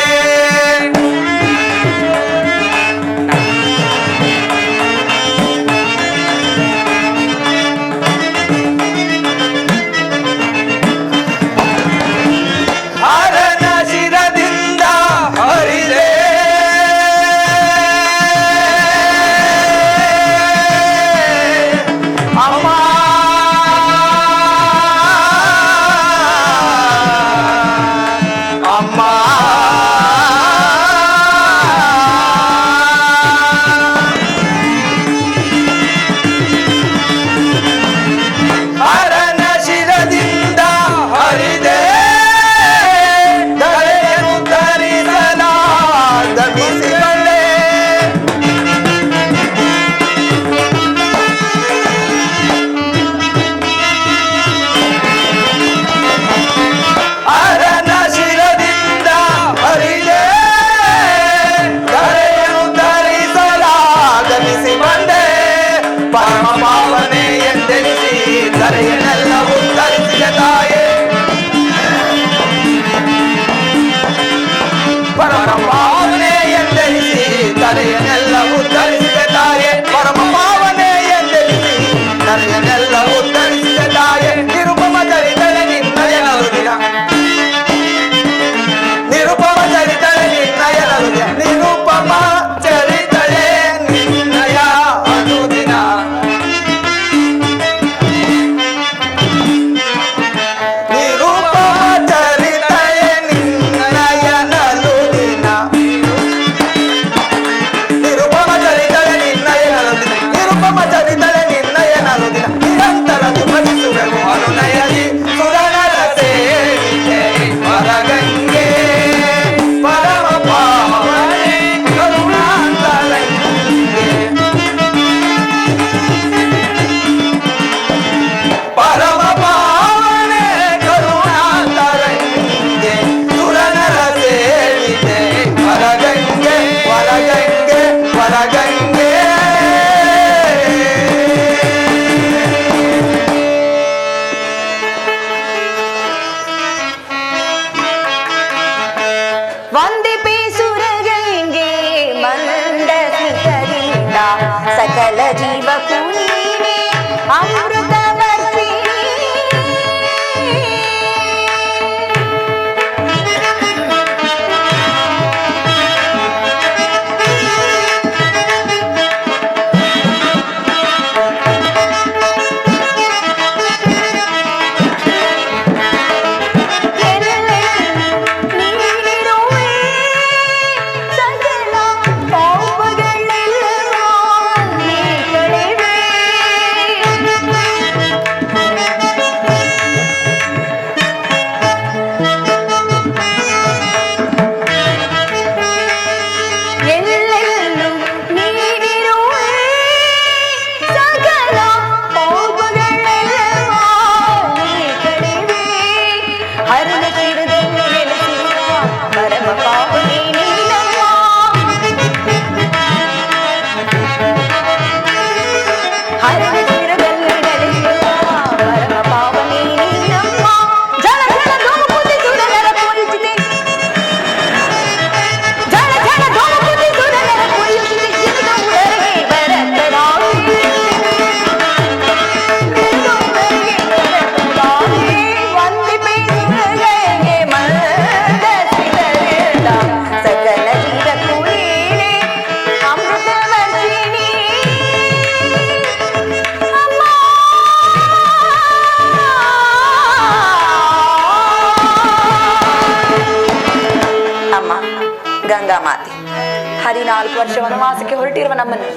F: 14 ವರ್ಷ ವನವಾಸಕ್ಕೆ ಹೊರಟಿರುವ ನಮ್ಮನ್ನು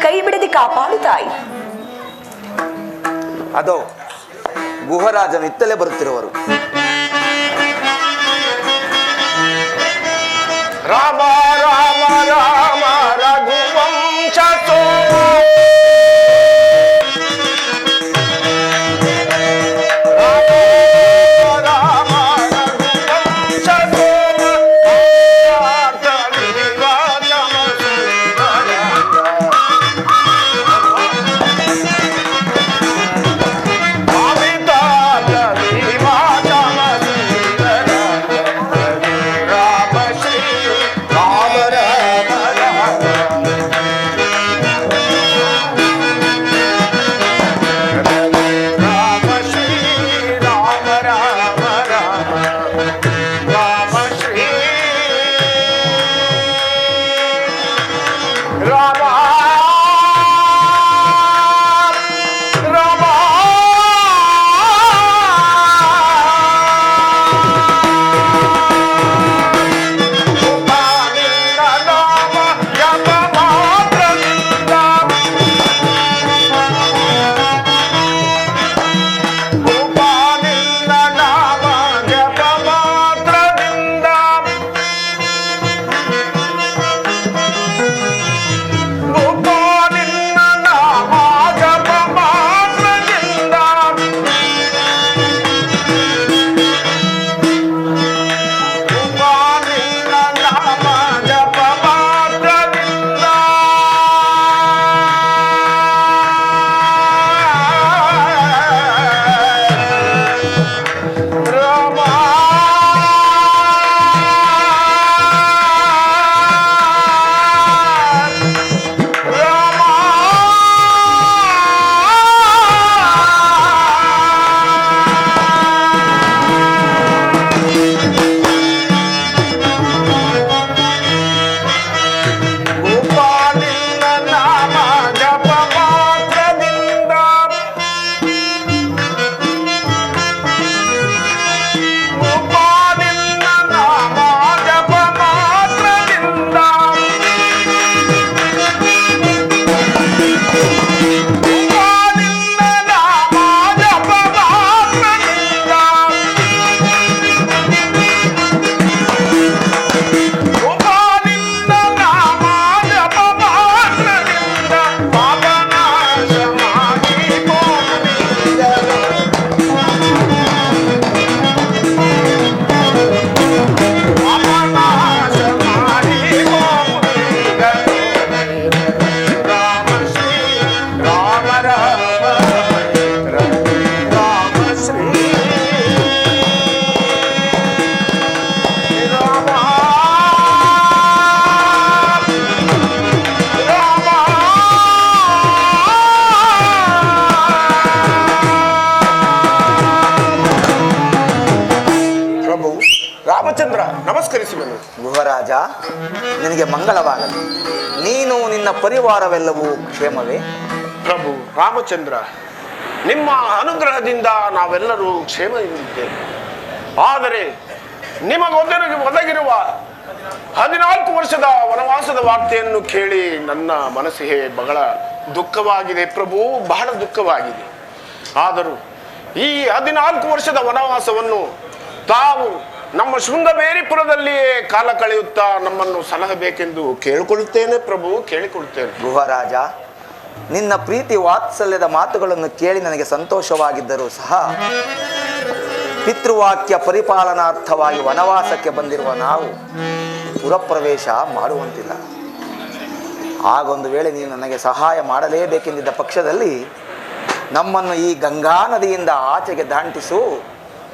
F: ಕೈ ಬಿಡದೆ ಕಾಪಾಡು ತಾಯಿ.
E: ಅದೋ ಗುಹರಾಜನು ಇತ್ತಲೇ ಬರುತ್ತಿರುವರು.
A: ರಾಮ ರಾಮ ರಾಮ ರಘುವಂಶ
C: ರಾಮಚಂದ್ರ ನಮಸ್ಕರಿಸುವೆನು.
E: ಗುಹರಾಜ, ನಿನಗೆ ಮಂಗಳವಾಗಲಿ. ನೀನು ನಿನ್ನ ಪರಿವಾರವೆಲ್ಲವೂ ಕ್ಷೇಮವೇ?
A: ಪ್ರಭು ರಾಮಚಂದ್ರ, ನಿಮ್ಮ ಅನುಗ್ರಹದಿಂದ ನಾವೆಲ್ಲರೂ ಕ್ಷೇಮದಿಂದಿದ್ದೇವೆ. ಆದರೆ ಒದಗಿರುವ 14 ವರ್ಷದ ವನವಾಸದ ವಾರ್ತೆಯನ್ನು ಕೇಳಿ ನನ್ನ ಮನಸ್ಸಿಗೆ ಬಹಳ ದುಃಖವಾಗಿದೆ ಪ್ರಭು, ಬಹಳ ದುಃಖವಾಗಿದೆ. ಆದರೂ ಈ 14 ವರ್ಷದ ವನವಾಸವನ್ನು ತಾವು ನಮ್ಮ ಶೃಂಗಬೇರಿಪುರದಲ್ಲಿಯೇ ಕಾಲ ಕಳೆಯುತ್ತಾ ನಮ್ಮನ್ನು ಸಲಹಬೇಕೆಂದು ಕೇಳಿಕೊಳ್ಳುತ್ತೇನೆ ಪ್ರಭು, ಕೇಳಿಕೊಳ್ಳುತ್ತೇನೆ.
E: ಗುಹರಾಜ, ನಿನ್ನ ಪ್ರೀತಿ ವಾತ್ಸಲ್ಯದ ಮಾತುಗಳನ್ನು ಕೇಳಿ ನನಗೆ ಸಂತೋಷವಾಗಿದ್ದರೂ ಸಹ ಪಿತೃವಾಕ್ಯ ಪರಿಪಾಲನಾರ್ಥವಾಗಿ ವನವಾಸಕ್ಕೆ ಬಂದಿರುವ ನಾವು ಪುರಪ್ರವೇಶ ಮಾಡುವಂತಿಲ್ಲ. ಆಗೊಂದು ವೇಳೆ ನೀನು ನನಗೆ ಸಹಾಯ ಮಾಡಲೇಬೇಕೆಂದಿದ್ದ ಪಕ್ಷದಲ್ಲಿ ನಮ್ಮನ್ನು ಈ ಗಂಗಾ ನದಿಯಿಂದ ಆಚೆಗೆ ದಾಂಟಿಸು,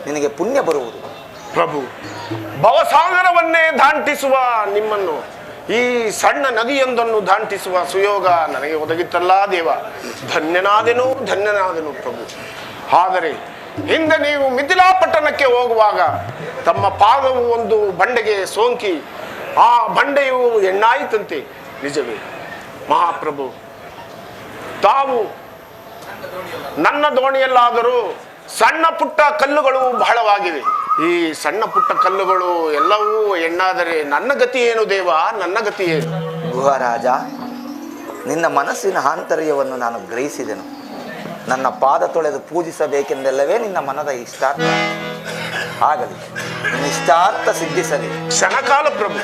E: ನಿನಗೆ ಪುಣ್ಯ ಬರುವುದು.
A: ಪ್ರಭು, ಭವಸಾಗರವನ್ನೇ ದಾಂಟಿಸುವ ನಿಮ್ಮನ್ನು ಈ ಸಣ್ಣ ನದಿಯೊಂದನ್ನು ದಾಂಟಿಸುವ ಸುಯೋಗ ನನಗೆ ಒದಗಿತ್ತಲ್ಲ ದೇವ. ಧನ್ಯನಾದೆನು ಪ್ರಭು. ಆದರೆ ಹಿಂದೆ ನೀವು ಮಿಥಿಲಾ ಪಟ್ಟಣಕ್ಕೆ ಹೋಗುವಾಗ ತಮ್ಮ ಪಾದವು ಒಂದು ಬಂಡೆಗೆ ಸೋಂಕಿ ಆ ಬಂಡೆಯು ಎಣ್ಣಾಯಿತಂತೆ, ನಿಜವೇ ಮಹಾಪ್ರಭು? ತಾವು ನನ್ನ ದೋಣಿಯಲ್ಲಾದರೂ ಸಣ್ಣ ಪುಟ್ಟ ಕಲ್ಲುಗಳು ಬಹಳವಾಗಿವೆ. ಈ ಸಣ್ಣ ಪುಟ್ಟ ಕಲ್ಲುಗಳು ಎಲ್ಲವೂ ಎಣ್ಣಾದರೆ ನನ್ನ ಗತಿ ಏನು ದೇವ, ನನ್ನ ಗತಿ ಏನು?
E: ಗುಹರಾಜ, ನಿನ್ನ ಮನಸ್ಸಿನ ಆಂತರ್ಯವನ್ನು ನಾನು ಗ್ರಹಿಸಿದೆನು. ನನ್ನ ಪಾದ ತೊಳೆದು ಪೂಜಿಸಬೇಕೆಂದೆಲ್ಲವೇ ನಿನ್ನ ಮನದ ಇಷ್ಟಾರ್ಥ. ಆಗಲಿ, ನಿನ್ನ ಇಷ್ಟಾರ್ಥ ಸಿದ್ಧಿಸಲಿ.
A: ಕ್ಷಣಕಾಲ ಪ್ರಭು.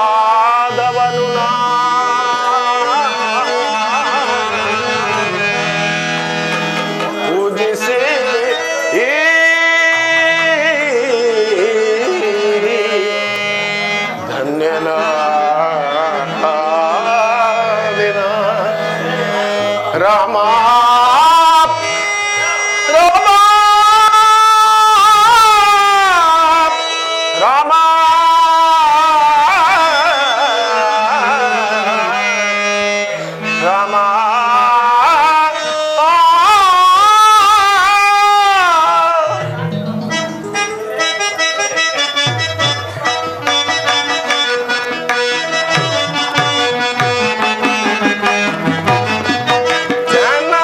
A: ಶ್ರೀಪಾದವನು ಪೂಜಿಸಿ ಧನ್ಯನ ರಾಮ ರಾಮ ರಾಮ ರಾಮ ಜನ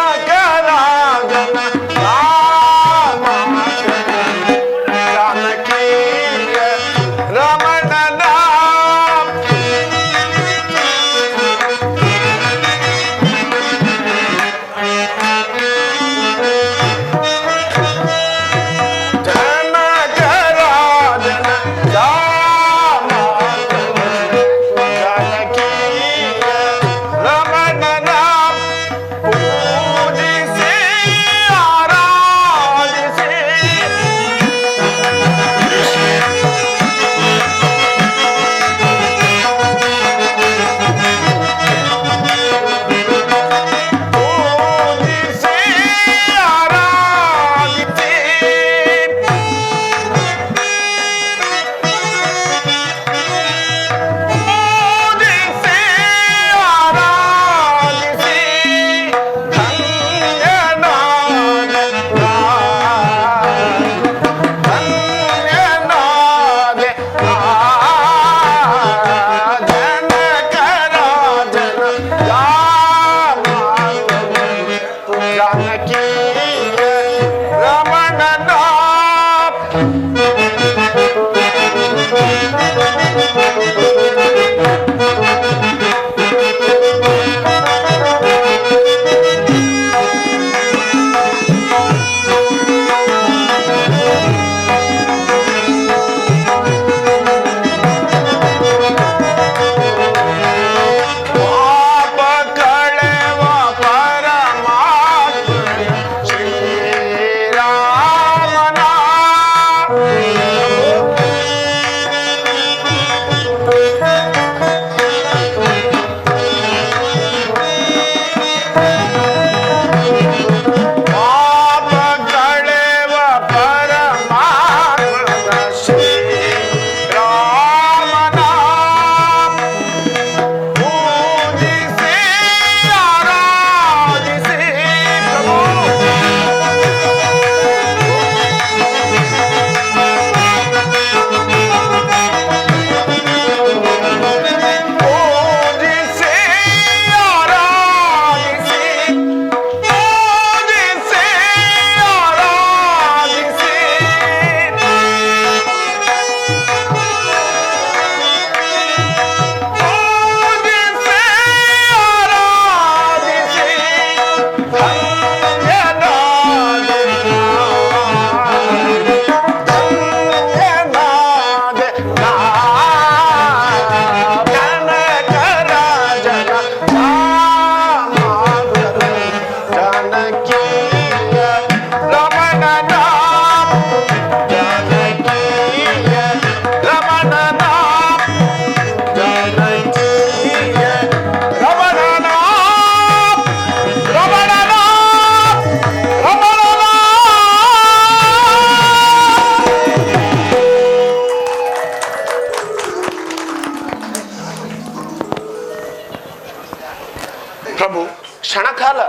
A: ಪ್ರಭು, ಕ್ಷಣಕಾಲ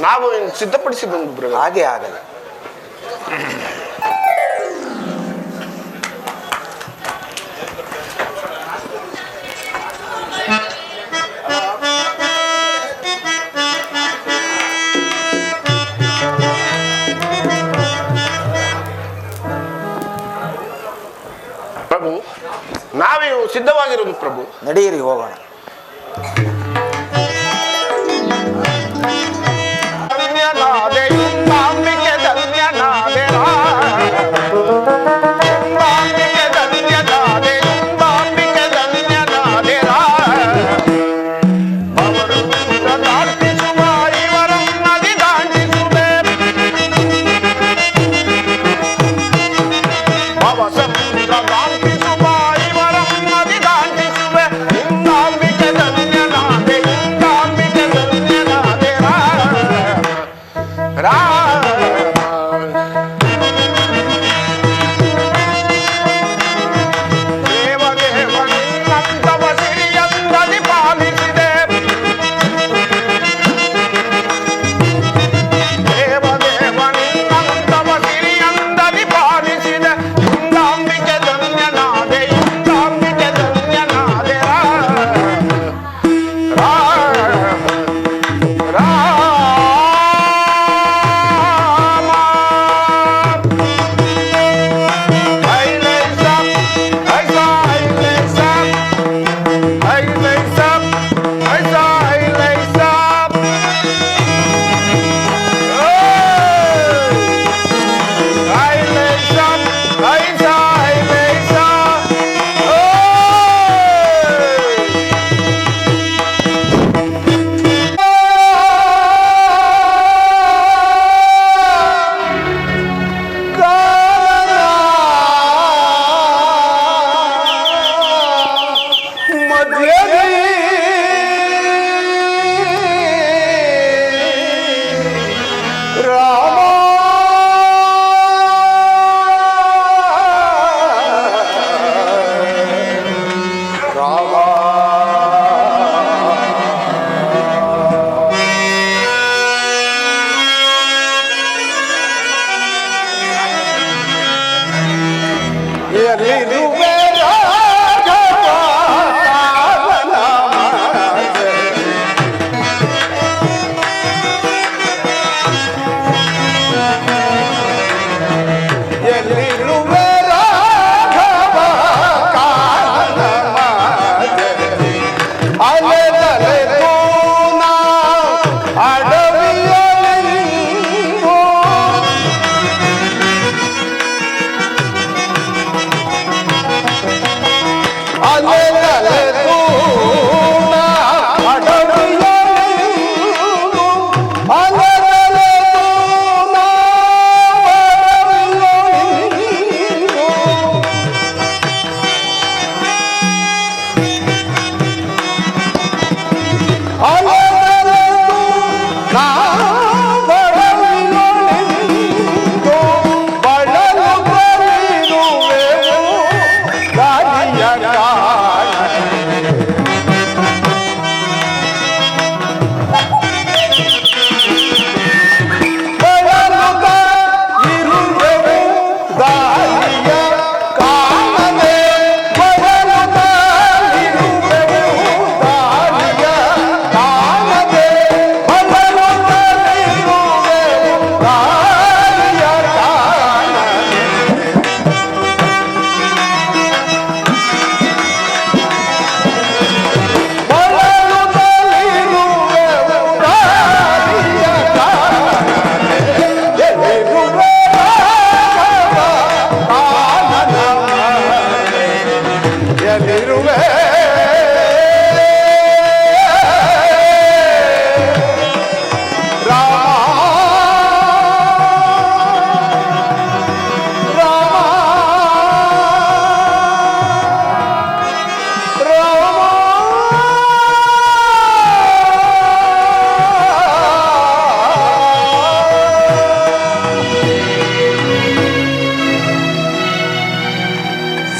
A: ನಾವು ಸಿದ್ಧಪಡಿಸಿ ಬಂದು
E: ಹಾಗೆ ಆಗಲಿ.
A: ಪ್ರಭು, ನಾವೇ ಸಿದ್ಧವಾಗಿರೋದು ಪ್ರಭು.
E: ನಡೆಯಿರಿ, ಹೋಗೋಣ.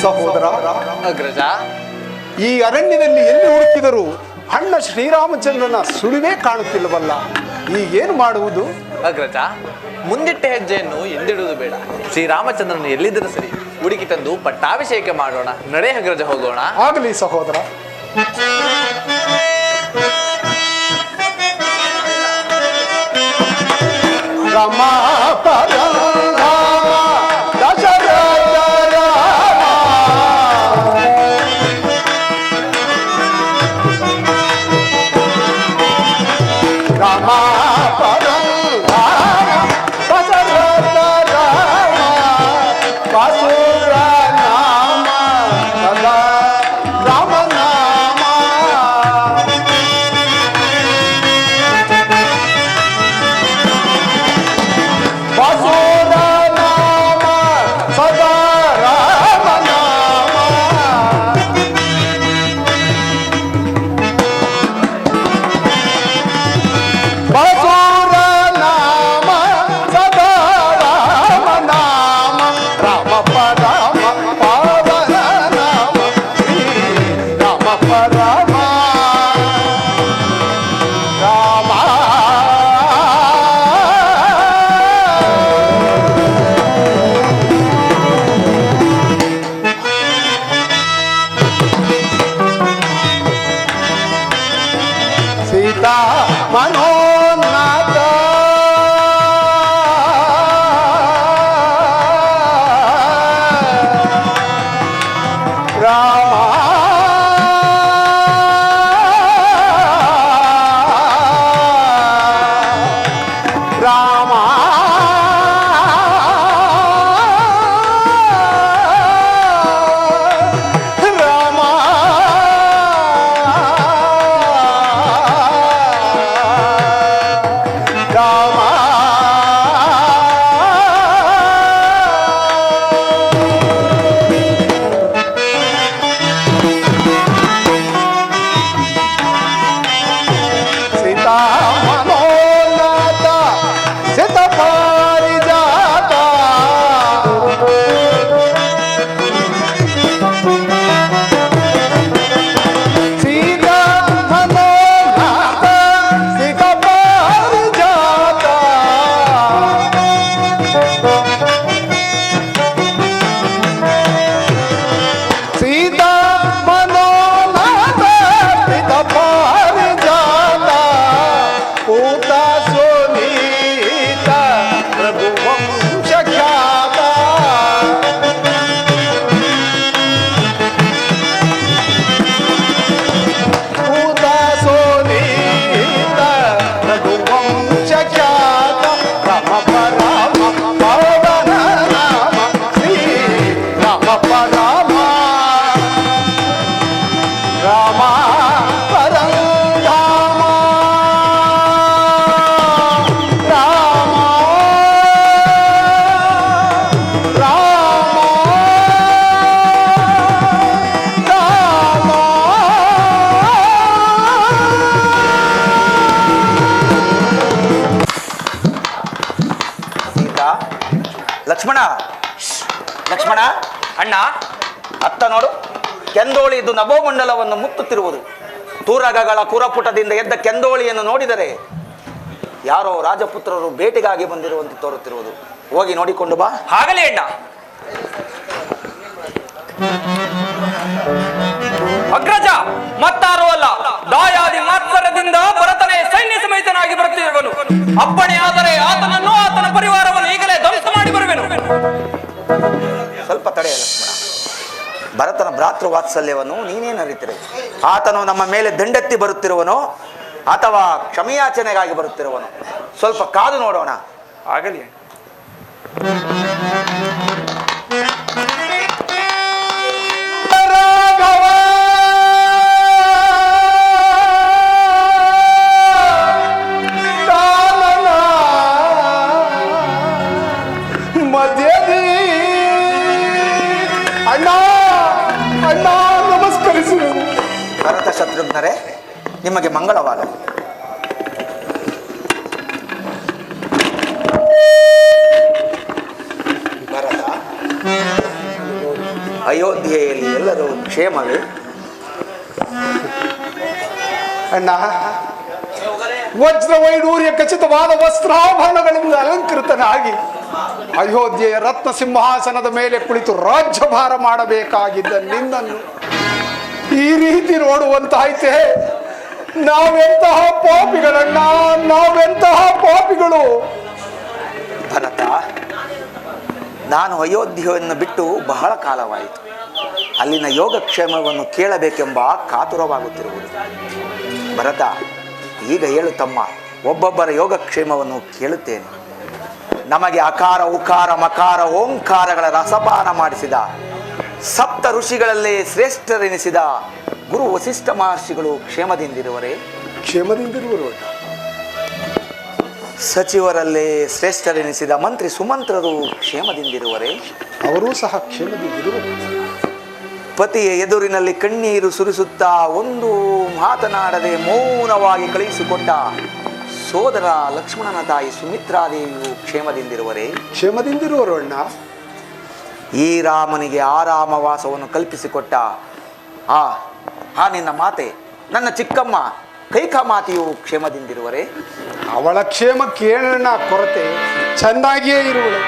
C: ಸಹೋದರ
D: ಅಗ್ರಜ,
C: ಈ ಅರಣ್ಯದಲ್ಲಿ ಎಲ್ಲಿ ಹುಡುಕಿದರು ಅಣ್ಣ ಶ್ರೀರಾಮಚಂದ್ರನ ಸುಳಿವೇ ಕಾಣುತ್ತಿಲ್ಲವಲ್ಲ, ಈಗೇನು ಮಾಡುವುದು?
D: ಅಗ್ರಜ, ಮುಂದಿಟ್ಟ ಹೆಜ್ಜೆಯನ್ನು ಎಂದಿಡುವುದು ಬೇಡ. ಶ್ರೀರಾಮಚಂದ್ರನು ಎಲ್ಲಿದ್ದರೂ ಸರಿ ಹುಡುಕಿ ತಂದು ಪಟ್ಟಾಭಿಷೇಕ ಮಾಡೋಣ. ನಡೆ ಅಗ್ರಜ, ಹೋಗೋಣ.
C: ಆಗಲಿ ಸಹೋದರ. ರಾಮ ಪರಮ ದಶರಥ ರಾಮ ಪರಮ ದಶರಥ ರಾಮ ವಾಸುರ ನಾಮ ಸದಾ ರಾಮ ನಾಮ ವಾಸುರ ನಾಮ ಸದಾ ರಾಮ ನಾಮ ವಾಸುರ ನಾಮ ಸದಾ ರಾಮ ನಾಮ ರಾಮ ಪರಮ ಪಾವನ ನಾಮ ಶ್ರೀ ರಾಮ ಪರಮ ರಾಮ ಸೀತಾ ಮನೋನಾಥ ರಾಮ ರಾಮ ರಾಮ ರಾಮ ಸೀತಾ ಮನೋನಾಥ ಸಿತ ಪಾರಿಜಾತ ಸೀತಾ ಮನೋನಾಥ ಸಿತ ಪಾರಿಜಾತ ಸೀತಾ ಮನೋನಾಥ ಸಿತ ಪಾರಿಜಾತ ಪೂತ ಸೋನೀತ ರಘುವಂಶ ಖ್ಯಾತ ಪೂತ ಸೋನೀತ ರಘುವಂಶ ಖ್ಯಾತ ರಾಮ ಪರಮ ಪಾವನ ನಾಮ ಶ್ರೀ ರಾಮ ಪರಮ ರಾಮ ಪರಂಧಾಮ ರಾಮ ರಾಮ ರಾಮ
E: ಸೀತಾ, ಲಕ್ಷ್ಮಣ, ಲಕ್ಷ್ಮಣ,
D: ಅಣ್ಣ,
E: ಅತ್ತ ನೋಡು, ಕೆಂದೋಳಿದು ನಭೋಮಂಡಲವನ್ನು ಮುತ್ತುತ್ತಿರುವುದು. ತೂರಗಗಳ ಕುರಪುಟದಿಂದ ಎದ್ದ ಕೆಂದೋಳಿಯನ್ನು ನೋಡಿದರೆ ಯಾರೋ ರಾಜಪುತ್ರರು ಭೇಟಿಗಾಗಿ ಬಂದಿರುವಂತೆ ತೋರುತ್ತಿರುವುದು. ಹೋಗಿ ನೋಡಿಕೊಂಡು ಬಾ.
A: ಆಗಲಿ ಅಣ್ಣ. ಅಗ್ರಜ ಮತ್ತಾರು ಅಲ್ಲ, ದಾಯಾದಿ ಮಾತ್ಸರದಿಂದ ಭರತನೇ ಸೈನ್ಯ ಸಮೇತನಾಗಿ ಬರುತ್ತಿರುವನು. ಅಪ್ಪಣೆ ಆದರೆ ಆತನನ್ನು ಆತನ ಪರಿವಾರವನ್ನು ಈಗಲೇ ಧ್ವಂಸ ಮಾಡಿ ಬರುವೆನು.
E: ಸ್ವಲ್ಪ ತಡೆಯ ಲಕ್ಷ್ಮಣ. ಭರತನ ಭ್ರಾತೃ ವಾತ್ಸಲ್ಯವನ್ನು ನೀನೇನು ಅರಿತಿರೆ? ಆತನು ನಮ್ಮ ಮೇಲೆ ದಂಡೆತ್ತಿ ಬರುತ್ತಿರುವನೋ ಅಥವಾ ಕ್ಷಮೆಯಾಚನೆಗಾಗಿ ಬರುತ್ತಿರುವನೋ? ಸ್ವಲ್ಪ ಕಾದು ನೋಡೋಣ.
A: ಆಗಲಿ.
C: ರಾಘವ ಕಾನನ ಮಧ್ಯದಿ ಅಣ್ಣ ಅಣ್ಣ ನಮಸ್ಕರಿಸುವೆನು.
E: ಭರತ ಶತ್ರುಘ್ನರೇ, ನಿಮಗೆ ಮಂಗಳವಾಗಲಿ. ಭರತ, ಅಯೋಧ್ಯೆಯಲ್ಲಿ ಎಲ್ಲರೂ ಕ್ಷೇಮವೇ?
C: ಅಣ್ಣ, ವಜ್ರ ವೈಡೂರ್ಯ ಖಚಿತವಾದ ವಸ್ತ್ರಾಭರಣಗಳಿಂದ ಅಲಂಕೃತನಾಗಿ ಅಯೋಧ್ಯೆಯ ರತ್ನ ಸಿಂಹಾಸನದ ಮೇಲೆ ಕುಳಿತು ರಾಜ್ಯಭಾರ ಮಾಡಬೇಕಾಗಿದ್ದ ನಿನ್ನನ್ನು ಈ ರೀತಿ ನೋಡುವಂತಾಯ್ತೆ. ನಾವೆಂತಹ ಪಾಪಿಗಳಣ್ಣ, ನಾವೆಂತಹ ಪಾಪಿಗಳು.
E: ಭರತ, ನಾನು ಅಯೋಧ್ಯೆಯನ್ನು ಬಿಟ್ಟು ಬಹಳ ಕಾಲವಾಯಿತು. ಅಲ್ಲಿನ ಯೋಗಕ್ಷೇಮವನ್ನು ಕೇಳಬೇಕೆಂಬ ಕಾತುರವಾಗುತ್ತಿರುವುದು. ಭರತ, ಈಗ ಹೇಳು ತಮ್ಮ, ಒಬ್ಬೊಬ್ಬರ ಯೋಗಕ್ಷೇಮವನ್ನು ಕೇಳುತ್ತೇನೆ. ನಮಗೆ ಅಕಾರ ಉಕಾರ ಮಕಾರ ಓಂಕಾರಗಳ ರಸಪಾನ ಮಾಡಿಸಿದ ಸಪ್ತ ಋಷಿಗಳಲ್ಲೇ ಶ್ರೇಷ್ಠರೆನಿಸಿದ ಗುರು ವಸಿಷ್ಠ ಮಹರ್ಷಿಗಳು ಕ್ಷೇಮದಿಂದಿರುವರೇ?
C: ಕ್ಷೇಮದಿಂದಿರುವರು.
E: ಸಚಿವರಲ್ಲೇ ಶ್ರೇಷ್ಠರೆನಿಸಿದ ಮಂತ್ರಿ ಸುಮಂತ್ರರು ಕ್ಷೇಮದಿಂದಿರುವರೇ?
C: ಅವರೂ ಸಹ ಕ್ಷೇಮದಿಂದಿರುವರು.
E: ಪತಿಯ ಎದುರಿನಲ್ಲಿ ಕಣ್ಣೀರು ಸುರಿಸುತ್ತಾ ಒಂದು ಮಾತನಾಡದೆ ಮೌನವಾಗಿ ಕಳುಹಿಸಿಕೊಟ್ಟ ಸೋದರ ಲಕ್ಷ್ಮಣನ ತಾಯಿ ಸುಮಿತ್ರಾದೇವಿಯು ಕ್ಷೇಮದಿಂದಿರುವರೇ?
C: ಕ್ಷೇಮದಿಂದಿರುವರು ಅಣ್ಣ.
E: ಈ ರಾಮನಿಗೆ ಆರಾಮವಾಸವನ್ನು ಕಲ್ಪಿಸಿಕೊಟ್ಟ ಆ ನಿನ್ನ ಮಾತೆ ನನ್ನ ಚಿಕ್ಕಮ್ಮ ಕೈಕಮಾತೆಯು ಕ್ಷೇಮದಿಂದಿರುವರೇ?
C: ಅವಳ ಕ್ಷೇಮಕ್ಕೆ ಏನಣ್ಣ ಕೊರತೆ, ಚೆನ್ನಾಗಿಯೇ ಇರುವಳು.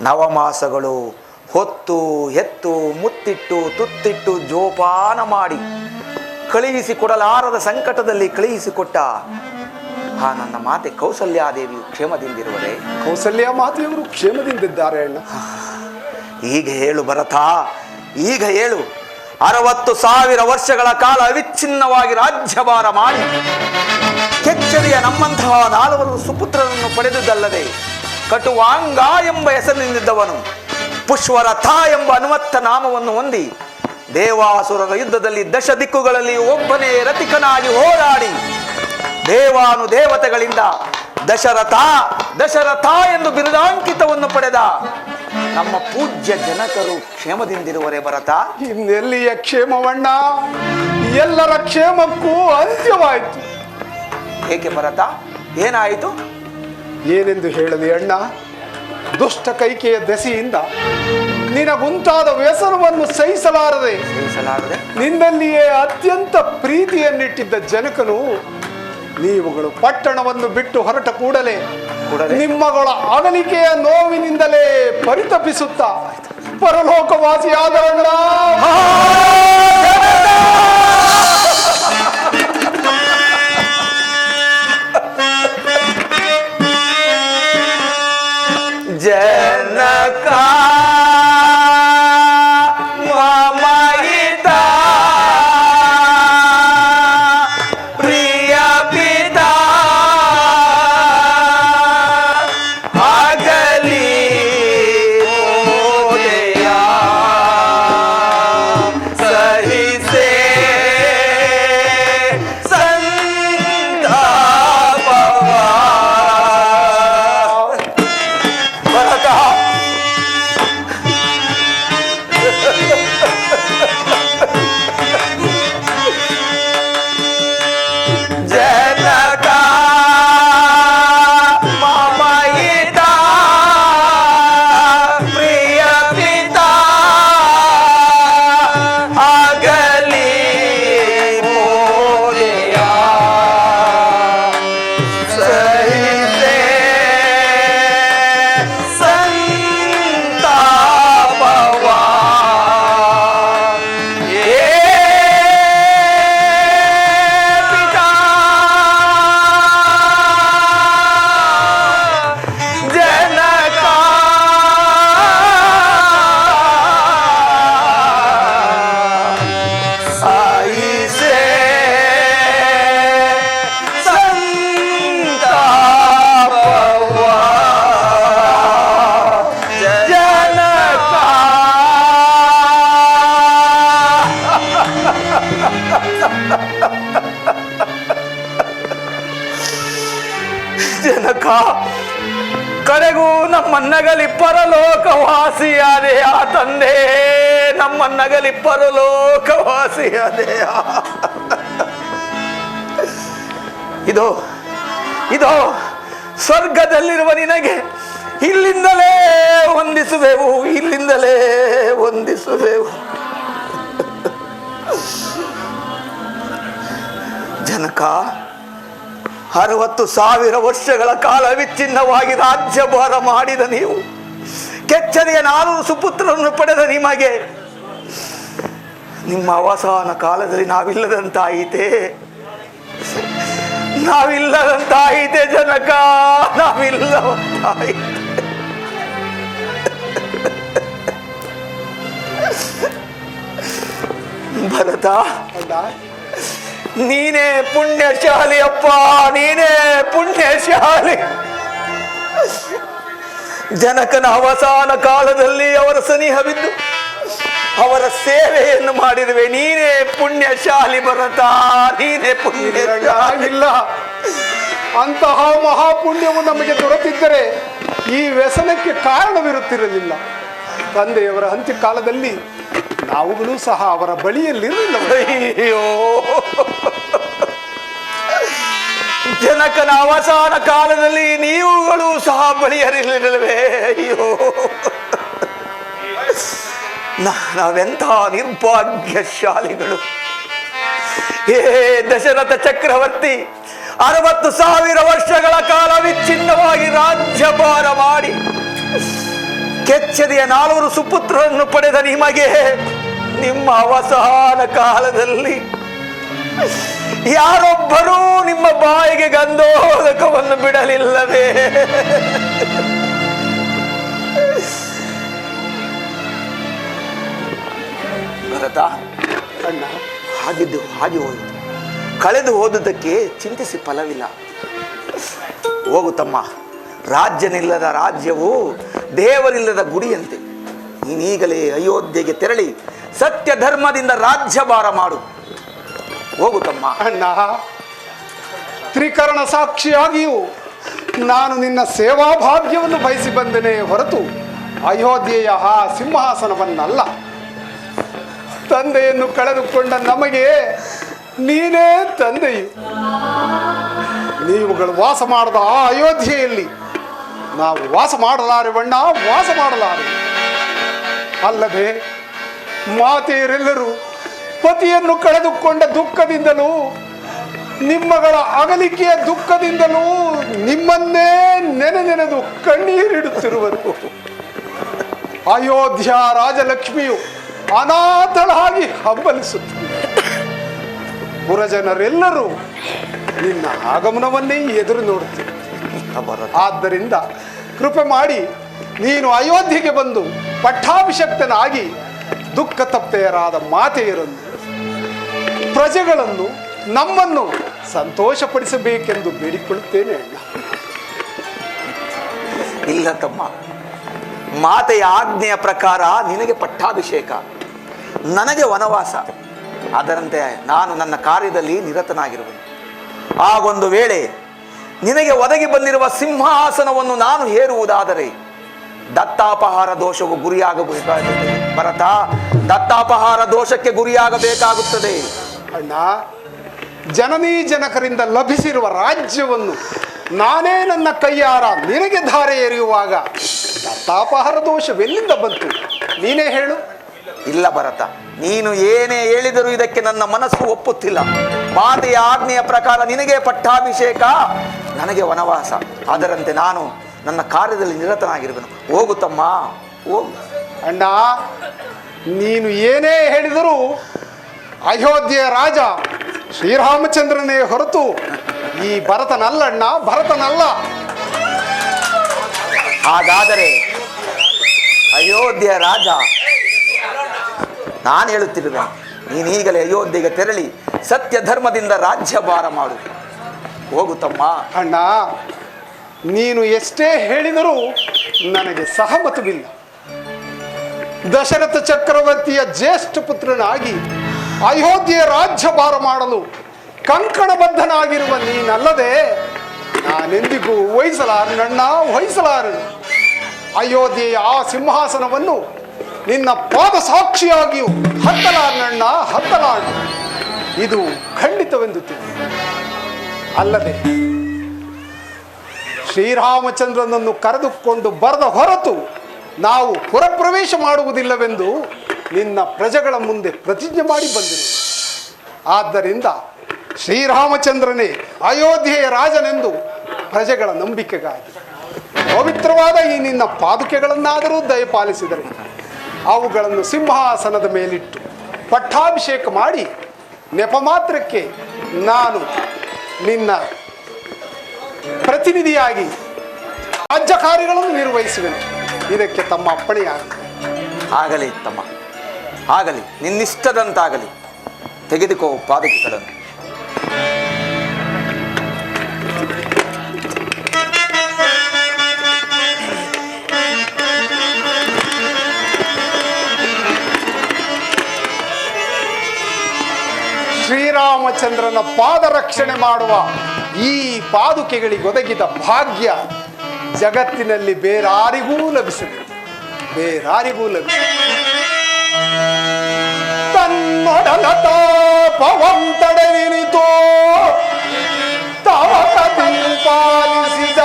E: ನವಮಾಸಗಳು ಹೊತ್ತು ಹೆತ್ತು ಮುತ್ತಿಟ್ಟು ತುತ್ತಿಟ್ಟು ಜೋಪಾನ ಮಾಡಿ ಕಳುಹಿಸಿಕೊಡಲಾರದ ಸಂಕಟದಲ್ಲಿ ಕಳುಹಿಸಿಕೊಟ್ಟ ಆ ನನ್ನ ಮಾತೆ ಕೌಸಲ್ಯಾದೇವಿಯು ಕ್ಷೇಮದಿಂದಿರುವರೇ?
C: ಕೌಸಲ್ಯ ಮಾತೆಯವರು ಕ್ಷೇಮದಿಂದಿದ್ದಾರೆ ಅಣ್ಣ.
E: ಈಗ ಹೇಳು ಭರತ, ಈಗ ಹೇಳು. 60,000 ವರ್ಷಗಳ ಕಾಲ ಅವಿಚ್ಛಿನ್ನವಾಗಿ ರಾಜ್ಯಭಾರ ಮಾಡಿ ಕೆಚ್ಚರಿಯ ನಮ್ಮಂತಹ 4 ಸುಪುತ್ರರನ್ನು ಪಡೆದುದಲ್ಲದೆ ಕಟುವಾಂಗ ಎಂಬ ಹೆಸರಿನಿದ್ದವನು ಪುಷ್ಪರಥ ಎಂಬ ಅನುಮತ್ತ ನಾಮವನ್ನು ಹೊಂದಿ ದೇವಾಸುರರ ಯುದ್ಧದಲ್ಲಿ 10 ದಿಕ್ಕುಗಳಲ್ಲಿ ಒಬ್ಬನೇ ರಥಿಕನಾಗಿ ಹೋರಾಡಿ ದೇವಾನುದೇವತೆಗಳಿಂದ ದಶರಥ ಎಂದು ಬಿರುದಾಂಕಿತವನ್ನು ಪಡೆದ ನಮ್ಮ ಪೂಜ್ಯ ಜನಕರು ಕ್ಷೇಮದಿಂದಿರುವರೇ ಭರತ?
C: ಇನ್ನೆಲ್ಲಿಯ ಕ್ಷೇಮವಣ್ಣ, ಎಲ್ಲರ ಕ್ಷೇಮಕ್ಕೂ ಅಂತ್ಯವಾಯಿತು.
E: ಏಕೆ ಭರತ, ಏನಾಯಿತು?
C: ಏನೆಂದು ಹೇಳದೆ ಅಣ್ಣ, ದುಷ್ಟ ಕೈಕೆಯ ದೆಸೆಯಿಂದ ನಿನಗುಂಟಾದ ವ್ಯಸನವನ್ನು ಸಹಿಸಲಾರದೆ ನಿನ್ನಲ್ಲಿಯೇ ಅತ್ಯಂತ ಪ್ರೀತಿಯನ್ನಿಟ್ಟಿದ್ದ ಜನಕನು ನೀವುಗಳು ಪಟ್ಟಣವನ್ನು ಬಿಟ್ಟು ಹೊರಟ ಕೂಡಲೇ ನಿಮ್ಮಗಳ ಅಗಲಿಕೆಯ ನೋವಿನಿಂದಲೇ ಪರಿತಪಿಸುತ್ತಾ ಪರಲೋಕವಾಸಿಯಾದವಣ್ಣ.
E: ಜನಕ ಜನಕ ಕಡೆಗೂ ನಮ್ಮನ್ನಗಲಿ ಪರಲೋಕವಾಸಿಯಾದೆಯ ತಂದೆ, ನಮ್ಮನ್ನಗಲಿ ಪರಲೋಕವಾಸಿಯಾದೆಯ. ಇದು ಇದು ಸ್ವರ್ಗದಲ್ಲಿರುವ ನಿನಗೆ ಇಲ್ಲಿಂದಲೇ ವಂದಿಸುವೆವು, ಇಲ್ಲಿಂದಲೇ ವಂದಿಸುವೆವು. ಜನಕ, 60,000 ವರ್ಷಗಳ ಕಾಲ ವಿಚ್ಛಿನ್ನವಾಗಿ ರಾಜ್ಯಭಾರ ಮಾಡಿದ ನೀವು, ಕೆಚ್ಚನೆಯ 4 ಸುಪುತ್ರರನ್ನು ಪಡೆದ ನಿಮಗೆ ನಿಮ್ಮ ಅವಸಾನ ಕಾಲದಲ್ಲಿ ನಾವಿಲ್ಲದಂತಾಯಿತೆ ಜನಕ, ನಾವಿಲ್ಲದಂತಾಯಿತೆ. ಭರತ, ನೀನೇ ಪುಣ್ಯಶಾಲಿ ಅಪ್ಪ, ನೀನೇ ಪುಣ್ಯಶಾಲಿ. ಜನಕನ ಅವಸಾನ ಕಾಲದಲ್ಲಿ ಅವರ ಸನಿಹವಿದ್ದು ಅವರ ಸೇವೆಯನ್ನು ಮಾಡಿರುವೆ. ನೀನೇ ಪುಣ್ಯಶಾಲಿ ಭರತ, ನೀನೇ ಪುಣ್ಯಶಾಲಿ.
C: ಇಲ್ಲ, ಅಂತಹ ಮಹಾಪುಣ್ಯವು ನಮಗೆ ದೊರೆತಿದ್ದರೆ ಈ ವ್ಯಸನಕ್ಕೆ ಕಾರಣವಿರುತ್ತಿರಲಿಲ್ಲ. ತಂದೆಯವರ ಅಂತ್ಯಕಾಲದಲ್ಲಿ ನಾವುಗಳು ಸಹ ಅವರ ಬಳಿಯಲ್ಲಿರಲಿಲ್ಲ.
E: ಅಯ್ಯೋ, ಜನಕನ ಅವಸಾನ ಕಾಲದಲ್ಲಿ ನೀವುಗಳು ಸಹ ಬಳಿಯರಿರಲಿಲ್ಲವೇ? ಅಯ್ಯೋ, ನಾವೆಂಥ ನಿರ್ಭಾಗ್ಯಶಾಲಿಗಳು. ಹೇ ದಶರಥ ಚಕ್ರವರ್ತಿ, 60,000 ವರ್ಷಗಳ ಕಾಲ ವಿಚ್ಛಿನ್ನವಾಗಿ ರಾಜ್ಯಭಾರ ಮಾಡಿ ಕೆಚ್ಚದೆಯ 4 ಸುಪುತ್ರರನ್ನು ಪಡೆದ ನಿಮಗೆ ನಿಮ್ಮ ಅವಸಾನ ಕಾಲದಲ್ಲಿ ಯಾರೊಬ್ಬರೂ ನಿಮ್ಮ ಬಾಯಿಗೆ ಗಂಧೋದಕವನ್ನು ಬಿಡಲಿಲ್ಲವೇ? ಭರತ,
C: ಅಣ್ಣ,
E: ಹಾಗಿದ್ದು ಹಾಗೆ ಹೋಯಿತು. ಕಳೆದು ಹೋದುದಕ್ಕೆ ಚಿಂತಿಸಿ ಫಲವಿಲ್ಲ. ಹೋಗು ತಮ್ಮ, ರಾಜ್ಯನಿಲ್ಲದ ರಾಜ್ಯವು ದೇವರಿಲ್ಲದ ಗುಡಿಯಂತೆ. ನೀನೀಗಲೇ ಅಯೋಧ್ಯೆಗೆ ತೆರಳಿ ಸತ್ಯ ಧರ್ಮದಿಂದ ರಾಜ್ಯಭಾರ ಮಾಡು. ಹೋಗು ತಮ್ಮ.
C: ಅಣ್ಣ, ತ್ರಿಕರಣ ಸಾಕ್ಷಿಯಾಗಿಯೂ ನಾನು ನಿನ್ನ ಸೇವಾ ಭಾಗ್ಯವನ್ನು ಬಯಸಿ ಬಂದನೇ ಹೊರತು ಅಯೋಧ್ಯೆಯ ಆ ಸಿಂಹಾಸನವನ್ನಲ್ಲ. ತಂದೆಯನ್ನು ಕಳೆದುಕೊಂಡ ನಮಗೆ ನೀನೇ ತಂದೆಯು. ನೀವುಗಳು ವಾಸ ಮಾಡದ ಆ ಅಯೋಧ್ಯೆಯಲ್ಲಿ ನಾವು ವಾಸ ಮಾಡಲಾರೆವಣ್ಣ, ವಾಸ ಮಾಡಲಾರೆ. ಅಲ್ಲದೆ ಮಾತೆಯರೆಲ್ಲರೂ ಪತಿಯನ್ನು ಕಳೆದುಕೊಂಡ ದುಃಖದಿಂದಲೂ ನಿಮ್ಮಗಳ ಅಗಲಿಕೆಯ ದುಃಖದಿಂದಲೂ ನಿಮ್ಮನ್ನೇ ನೆನೆದು ಕಣ್ಣೀರಿಡುತ್ತಿರುವರು. ಅಯೋಧ್ಯ ರಾಜಲಕ್ಷ್ಮಿಯು ಅನಾಥಳಾಗಿ ಹಬ್ಬಲಿಸುತ್ತಿದೆ. ಪುರಜನರೆಲ್ಲರೂ ನಿನ್ನ ಆಗಮನವನ್ನೇ ಎದುರು ನೋಡುತ್ತೀವಿ. ಆದ್ದರಿಂದ ಕೃಪೆ ಮಾಡಿ ನೀನು ಅಯೋಧ್ಯೆಗೆ ಬಂದು ಪಟ್ಟಾಭಿಷಕ್ತನಾಗಿ ದುಃಖ ತಪ್ತೆಯರಾದ ಮಾತೆಯರನ್ನು, ಪ್ರಜೆಗಳನ್ನು, ನಮ್ಮನ್ನು ಸಂತೋಷಪಡಿಸಬೇಕೆಂದು ಬೇಡಿಕೊಳ್ಳುತ್ತೇನೆ ಅಣ್ಣ.
E: ಇಲ್ಲ ತಮ್ಮ, ಮಾತೆಯ ಆಜ್ಞೆಯ ಪ್ರಕಾರ ನಿನಗೆ ಪಟ್ಟಾಭಿಷೇಕ, ನನಗೆ ವನವಾಸ. ಅದರಂತೆ ನಾನು ನನ್ನ ಕಾರ್ಯದಲ್ಲಿ ನಿರತನಾಗಿರುವೆನು. ಆಗೊಂದು ವೇಳೆ ನಿನಗೆ ಒದಗಿ ಬಂದಿರುವ ಸಿಂಹಾಸನವನ್ನು ನಾನು ಹೇರುವುದಾದರೆ ದತ್ತಾಪಹಾರ ದೋಷವು ಗುರಿಯಾಗಬೇಕಾಗುತ್ತದೆ. ಭರತ, ದತ್ತಾಪಹಾರ ದೋಷಕ್ಕೆ ಗುರಿಯಾಗಬೇಕಾಗುತ್ತದೆ.
C: ಅಣ್ಣ, ಜನನೀ ಜನಕರಿಂದ ಲಭಿಸಿರುವ ರಾಜ್ಯವನ್ನು ನಾನೇ ನನ್ನ ಕೈಯಾರ ನಿನಗೆ ಧಾರೆ ಎರೆಯುವಾಗ ದತ್ತಾಪಹಾರ ದೋಷವೆಲ್ಲಿಂದ ಬಂತು? ನೀನೇ ಹೇಳು.
E: ಇಲ್ಲ ಭರತ, ನೀನು ಏನೇ ಹೇಳಿದರೂ ಇದಕ್ಕೆ ನನ್ನ ಮನಸ್ಸು ಒಪ್ಪುತ್ತಿಲ್ಲ. ಮಾತೆಯ ಆಜ್ಞೆಯ ಪ್ರಕಾರ ನಿನಗೆ ಪಟ್ಟಾಭಿಷೇಕ, ನನಗೆ ವನವಾಸ. ಅದರಂತೆ ನಾನು ನನ್ನ ಕಾರ್ಯದಲ್ಲಿ ನಿರತನಾಗಿರುವೆನು. ಹೋಗು ತಮ್ಮ, ಹೋಗು.
C: ಅಣ್ಣ, ನೀನು ಏನೇ ಹೇಳಿದರೂ ಅಯೋಧ್ಯೆಯ ರಾಜ ಶ್ರೀರಾಮಚಂದ್ರನೇ ಹೊರತು ಈ ಭರತನಲ್ಲ ಅಣ್ಣ, ಭರತನಲ್ಲ.
E: ಹಾಗಾದರೆ ಅಯೋಧ್ಯೆಯ ರಾಜ ನಾನು ಹೇಳುತ್ತಿರುವೆ. ನೀನೀಗಲೇ ಅಯೋಧ್ಯೆಗೆ ತೆರಳಿ ಸತ್ಯ ಧರ್ಮದಿಂದ ರಾಜ್ಯಭಾರ ಮಾಡು. ಹೋಗು ತಮ್ಮ.
C: ಅಣ್ಣ, ನೀನು ಎಷ್ಟೇ ಹೇಳಿದರೂ ನನಗೆ ಸಹಮತವಿಲ್ಲ. ದಶರಥ ಚಕ್ರವರ್ತಿಯ ಜ್ಯೇಷ್ಠ ಪುತ್ರನಾಗಿ ಅಯೋಧ್ಯೆಯ ರಾಜ್ಯಭಾರ ಮಾಡಲು ಕಂಕಣಬದ್ಧನಾಗಿರುವ ನೀನಲ್ಲದೆ ನಾನೆಂದಿಗೂ ವಹಿಸಲಾರನಣ್ಣ, ವಹಿಸಲಾರನು. ಅಯೋಧ್ಯೆಯ ಆ ಸಿಂಹಾಸನವನ್ನು ನಿನ್ನ ಪಾದ ಸಾಕ್ಷಿಯಾಗಿಯೂ ಹತ್ತಲಾರನಣ್ಣ, ಹತ್ತಲಾರ. ಇದು ಖಂಡಿತವೆಂದು ತಿಳಿ. ಅಲ್ಲದೆ ಶ್ರೀರಾಮಚಂದ್ರನನ್ನು ಕರೆದುಕೊಂಡು ಬರದ ಹೊರತು ನಾವು ಪುರಪ್ರವೇಶ ಮಾಡುವುದಿಲ್ಲವೆಂದು ನಿನ್ನ ಪ್ರಜೆಗಳ ಮುಂದೆ ಪ್ರತಿಜ್ಞೆ ಮಾಡಿ ಬಂದಿರು. ಆದ್ದರಿಂದ ಶ್ರೀರಾಮಚಂದ್ರನೇ ಅಯೋಧ್ಯೆಯ ರಾಜನೆಂದು ಪ್ರಜೆಗಳ ನಂಬಿಕೆಗಾಗಿ ಪವಿತ್ರವಾದ ಈ ನಿನ್ನ ಪಾದುಕೆಗಳನ್ನಾದರೂ ದಯಪಾಲಿಸಿದರೆ ಅವುಗಳನ್ನು ಸಿಂಹಾಸನದ ಮೇಲಿಟ್ಟು ಪಟ್ಟಾಭಿಷೇಕ ಮಾಡಿ ನೆಪ ಮಾತ್ರಕ್ಕೆ ನಾನು ನಿನ್ನ ಪ್ರತಿನಿಧಿಯಾಗಿ ರಾಜ್ಯ ಕಾರ್ಯಗಳನ್ನು ನಿರ್ವಹಿಸುವೆನು. ಇದಕ್ಕೆ ತಮ್ಮ ಅಪ್ಪಣೆಯಾಗಲಿ.
E: ಆಗಲಿ ತಮ್ಮ, ಆಗಲಿ, ನಿನ್ನಿಷ್ಟದಂತಾಗಲಿ. ತೆಗೆದುಕೋ ಪಾದಕೆಗಳನ್ನು.
C: ಶ್ರೀರಾಮಚಂದ್ರನ ಪಾದರಕ್ಷಣೆ ಮಾಡುವ ಈ ಪಾದುಕೆಗಳಿಗೊದಗಿದ ಭಾಗ್ಯ ಜಗತ್ತಿನಲ್ಲಿ ಬೇರಾರಿಗೂ ಲಭಿಸಿದೆ, ಬೇರಾರಿಗೂ ಲಭಿಸಿದೆ. ತನ್ನೊಡಲ ತಾಪವಂ ತಡೆನಿತೋ ತವಕದಿ ಪಾಲಿಸಿದ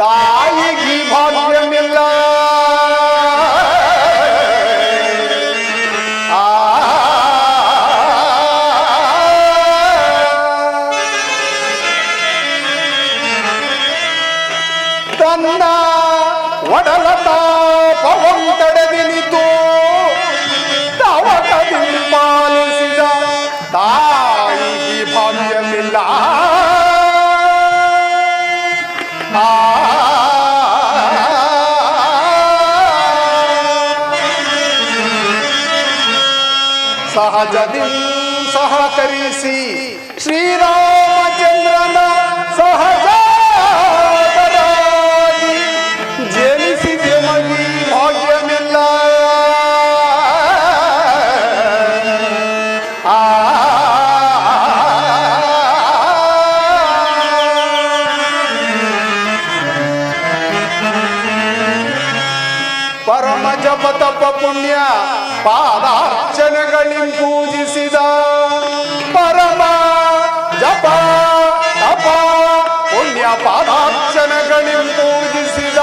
C: ತಾಯಿಗೆ ಭಾಗ್ಯಮಿಲ್ಲ. ತನ್ನ ಒಡಲ ತಾಪವಂ ತಡೆದಿನಿತು ತವಕದಿ ಪಾಲಿಸಿದ ತಾಯಿಗೆ ಭಾಗ್ಯಮಿಲ್ಲ. ಸಹಜದಿ ಸಹಕರಿಸಿ ಶ್ರೀರಾಮಚಂದ್ರನ ಸಹಜ ಜನಿಸಿದೆ ಮಗಿ ಭಾಗ್ಯಮಿಲ್ಲ. ಪರಮ ಜಪ ತಪ ಪುಣ್ಯ ಪಾದಾರ್ಚನೆಗಳಿಂ ಪೂಜಿಸಿದ ಪರಮ ಜಪ ತಪ ಪುಣ್ಯ ಪಾದಾರ್ಚನೆಗಳಿಂ ಪೂಜಿಸಿದ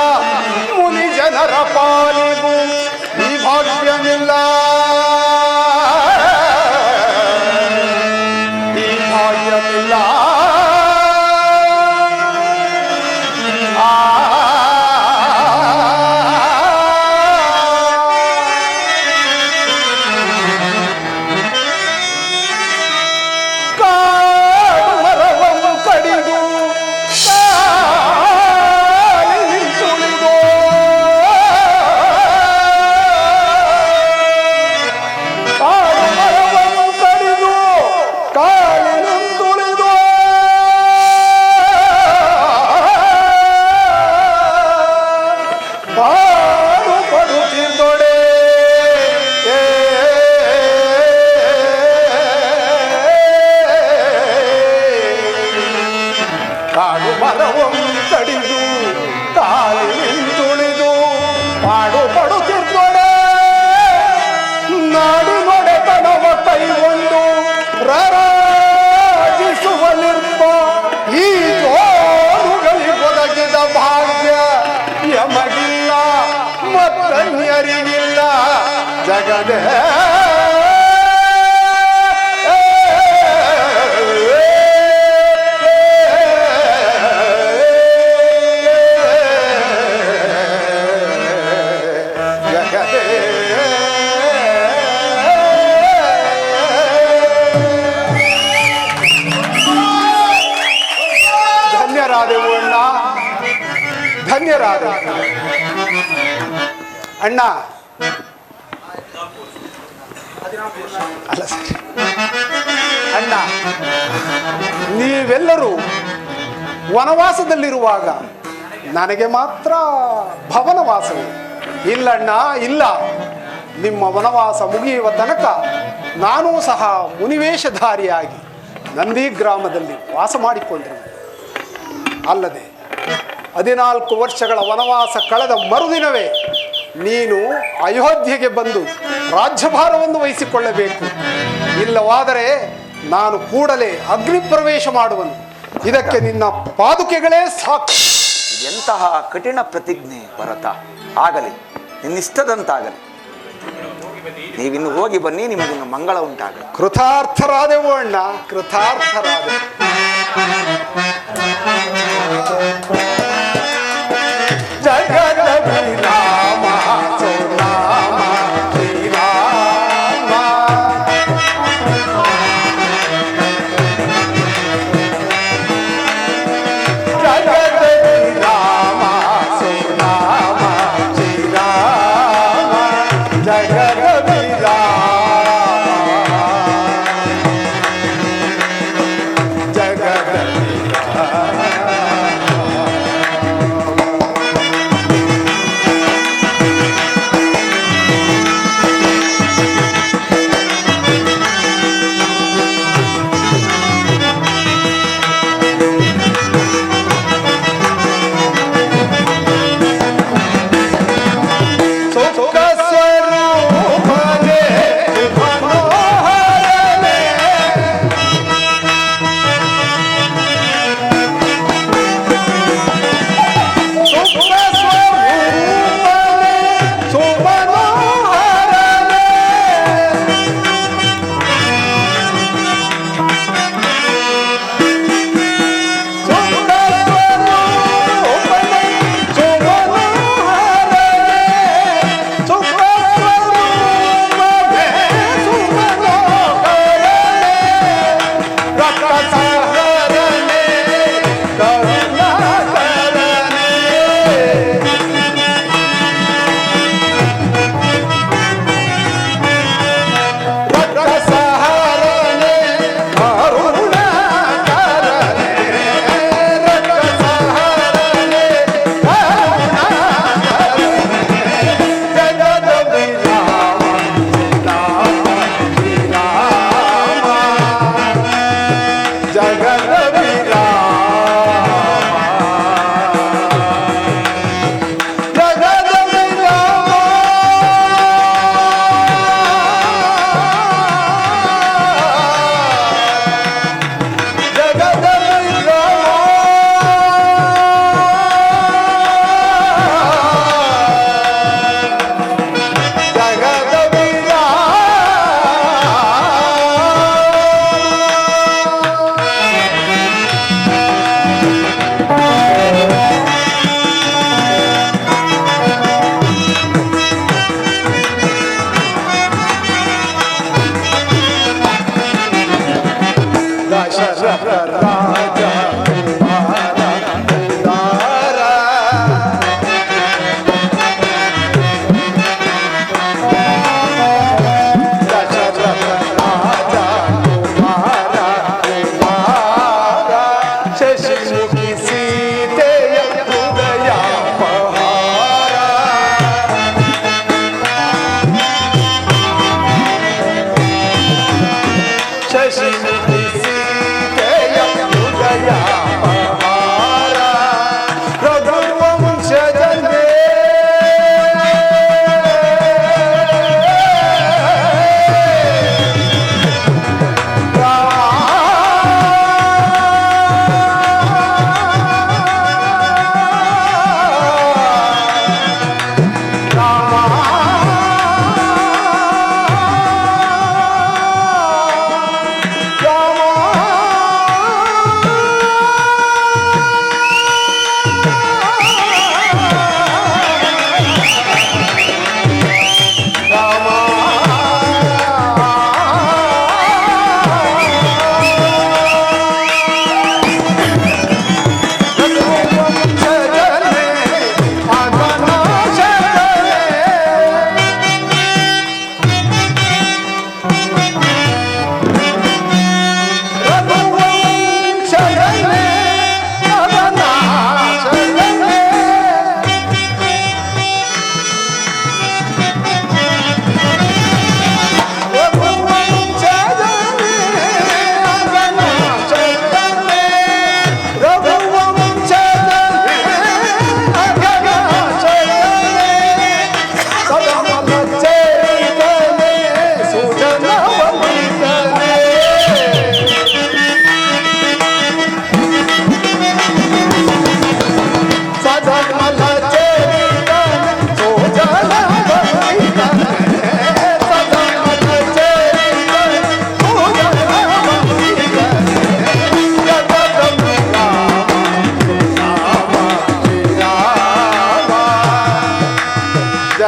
C: ಮುನಿ ಜನರ ಪಾಲಿಗೂ ಈ ಭಾಗ್ಯಮಿಲ್ಲ, ಈ ಭಾಗ್ಯಮಿಲ್ಲ. ಕಾಡು ಮರವಂ ಕಡಿದು ಕಾಲಿ ನಿಂತುಳಿದು ಪಾಡು ಪಡುತ್ತಿದ್ದೊಡೆ ನಾಡು ನೊಡೆತನವ ಕೈಗೊಂಡು ರಾರಾಜಿಸುವಲಿರ್ಪ ಈ ಜೋರುಗಳಿಗೊದಗಿದ ಭಾಗ್ಯ ಯಮಗಿಲ್ಲ ಮತ್ತನ್ಯರಿಗಿಲ್ಲ ಜಗದೇ. ಧನ್ಯರಾದೆವು ಅಣ್ಣ, ಧನ್ಯರಾದ ಅಣ್ಣ. ಅಲ್ಲ ಸರಿ ಅಣ್ಣ, ನೀವೆಲ್ಲರೂ ವನವಾಸದಲ್ಲಿರುವಾಗ ನನಗೆ ಮಾತ್ರ ಭವನವಾಸವೇ ಇಲ್ಲಣ್ಣ, ಇಲ್ಲ. ನಿಮ್ಮ ವನವಾಸ ಮುಗಿಯುವ ತನಕ ನಾನೂ ಸಹ ಮುನಿವೇಷಧಾರಿಯಾಗಿ ನಂದಿ ಗ್ರಾಮದಲ್ಲಿ ವಾಸ ಮಾಡಿಕೊಂಡಿರುವೆ. ಅಲ್ಲದೆ 14 ವರ್ಷಗಳ ವನವಾಸ ಕಳೆದ ಮರುದಿನವೇ ನೀನು ಅಯೋಧ್ಯೆಗೆ ಬಂದು ರಾಜ್ಯಭಾರವನ್ನು ವಹಿಸಿಕೊಳ್ಳಬೇಕು. ಇಲ್ಲವಾದರೆ ನಾನು ಕೂಡಲೇ ಅಗ್ನಿ ಪ್ರವೇಶ ಮಾಡುವನು. ಇದಕ್ಕೆ ನಿನ್ನ ಪಾದುಕೆಗಳೇ ಸಾಕು.
E: ಎಂತಹ ಕಠಿಣ ಪ್ರತಿಜ್ಞೆ ಭರತ. ಆಗಲಿ, ನಿನ್ನಿಷ್ಟದಂತಾಗಲಿ. ನೀವಿನ್ನು ಹೋಗಿ ಬನ್ನಿ, ನಿಮಗಿನ್ನು ಮಂಗಳ ಉಂಟಾಗಲಿ.
C: ಕೃತಾರ್ಥರಾದೆವು ಅಣ್ಣ, ಕೃತಾರ್ಥರಾದೆ. ಜಗದ ವಿರಾಮ ಸುನಾಮ ಶ್ರೀರಾಮ. ಜಗದ ವಿರಾಮ ಸುನಾಮ ಶ್ರೀರಾಮ. ಜಗದ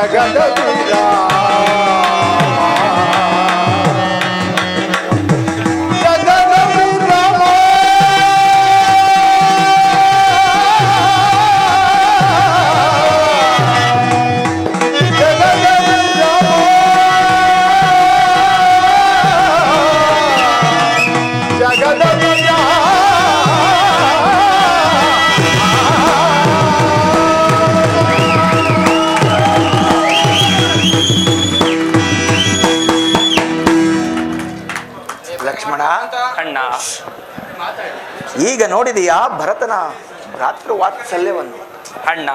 C: ಜಗದ
E: ಲಕ್ಷ್ಮಣ,
A: ಅಣ್ಣ,
E: ಈಗ ನೋಡಿದೆಯಾ ಭರತನ ಭ್ರಾತೃ ವಾತ್ಸಲ್ಯವನ್ನು?
A: ಅಣ್ಣ,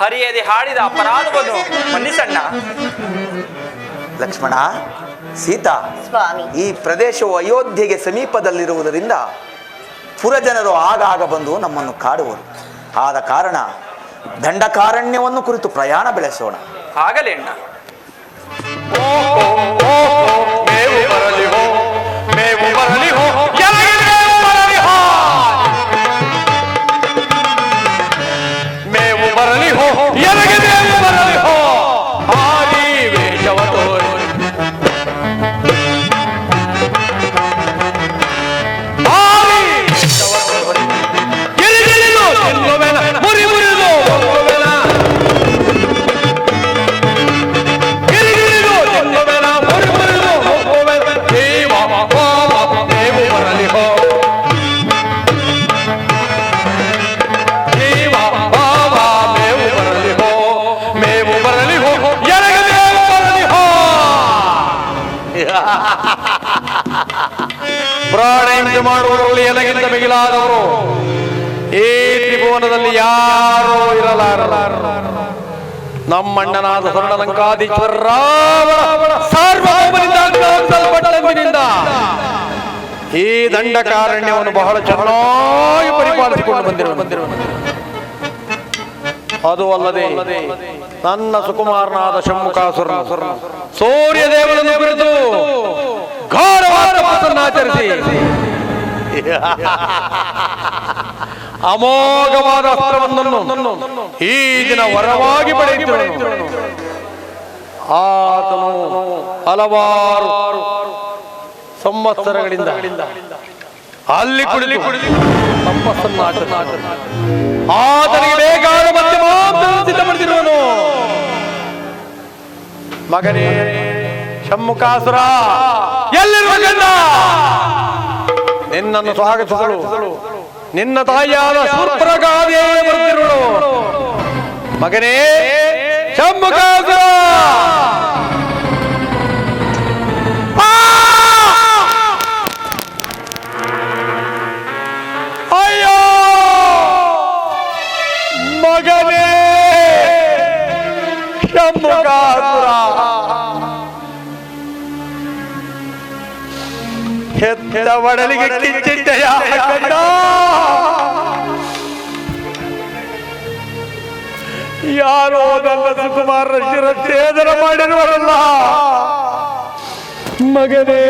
A: ಹರಿಯದೆ ಹಾಡಿದ ಅಪರಾಧವನ್ನು ಮನ್ನಿಸಣ್ಣ.
E: ಲಕ್ಷ್ಮಣ, ಸೀತಾ,
F: ಸ್ವಾಮಿ.
E: ಈ ಪ್ರದೇಶವು ಅಯೋಧ್ಯೆಗೆ ಸಮೀಪದಲ್ಲಿರುವುದರಿಂದ ಪುರಜನರು ಆಗಾಗ ಬಂದು ನಮ್ಮನ್ನು ಕಾಡುವರು. ಆದ ಕಾರಣ ದಂಡಕಾರಣ್ಯವನ್ನು ಕುರಿತು ಪ್ರಯಾಣ ಬೆಳೆಸೋಣ.
A: ಆಗಲೇ ಅಣ್ಣ.
G: ಮೇವು ಬರಲಿ ಹೋ, ಮೇವು ಬರಲಿ ಹೋ, ಎಲಗೆ ಮೇವು ಬರಲಿ ಹೋ, ಮೇವು ಬರಲಿ ಹೋ, ಎಲಗೆ ಮೇವು ಬರಲಿ ಹೋ, ಆದಿ ವೇಷವ ತೋರಿ ಆದಿ ವೇಷವ ತೋರಿ ಗಿರಿಗಿರಿದು ತಿನ್ನುವೆನ, ಮುರಿ ಮುರಿದು ಹೋಗುವೆನ, ಗಿರಿಗಿರಿದು ತಿನ್ನುವೆನ, ಮುರಿ ಮುರಿದು ಹೋಗುವೆನ, ದೇವ ಮೇವು ಬರಲಿ ಹೋ, ದೇವ ಮೇವು ಬರಲಿ ಹೋ, ಮೇವು ಬರಲಿ ಹೋ, ಎಲಗೆ ಮೇವು ಬರಲಿ ಹೋ. ಪ್ರಾಣ ಹಿಂಸೆ ಮಾಡುವುದರಲ್ಲಿ ಎಲಗಿಂತ ಮಿಗಿಲಾದವರು ಈ ತ್ರಿಭುವನದಲ್ಲಿ ಯಾರೂ ಇರಲಾರರು. ನಮ್ಮಣ್ಣನಾದ ಸ್ವರ್ಣಲಂಕಾಧೀಶ್ವರ ರಾವಣ ಸಾರ್ವಭೌಮನಿಂದ ಆಜ್ಞಾಪಿಸಲ್ಪಟ್ಟಂದಿನಿಂದ ಈ ದಂಡಕಾರಣ್ಯವನ್ನು ಬಹಳ ಚೆನ್ನಾಗಿ ಪರಿಪಾಲಿಸಿಕೊಂಡು ಬಂದಿರುವ ಅದು ಅಲ್ಲದೆ ನನ್ನ ಸುಕುಮಾರನಾದ ಶಂಭುಕಾಸುರ ಸೂರ್ಯದೇವನನ್ನು ಕುರಿತು ಘೋರವಾದ ಮಾತನ್ನಾಚರಿಸಿ ಅಮೋಘವಾದ ಅಸ್ತ್ರವನ್ನು ಈ ದಿನ ವರವಾಗಿ ಪಡೆಯುತ್ತಿರುವನು. ಆತನು ಹಲವಾರು ಸಂವತ್ಸರಗಳಿಂದ ಅಲ್ಲಿ ಕುಳಿತು ತಪಸ್ಸನ್ನು ಆತನಿಗೆ ಬೇಕಾದ ಮತ್ತೆ ಸಿದ್ಧಪಡಿಸಿರುವನು. ಮಗನೇ ಶಂಭುಕಾಸುರ, ಎಲ್ಲಿರುವ ಗಂಡ, ನಿನ್ನನ್ನು ಸ್ವಾಗತಿಸಲು ನಿನ್ನ ತಾಯಿಯಾದ ಶೂರ್ಪನಖಾದೇ ಬರುತ್ತಿರುವಳು. ಮಗನೇ ಶಂಭುಕಾಸುರ, ಅಯ್ಯೋ ಮಗನೇ ಶಂಭುಕಾಸುರ, ಹೆತ್ತ ಒಡಲಿಗೆ ಕಿಚ್ಚಿಟ್ಟೆಯ ಕಂಡ, ಯಾರೋ ನನ್ನ ಸುಕುಮಾರ ಶಿರಚ್ಛೇದನ ಮಾಡಿರುವರಲ್ಲ. ಮಗನೇ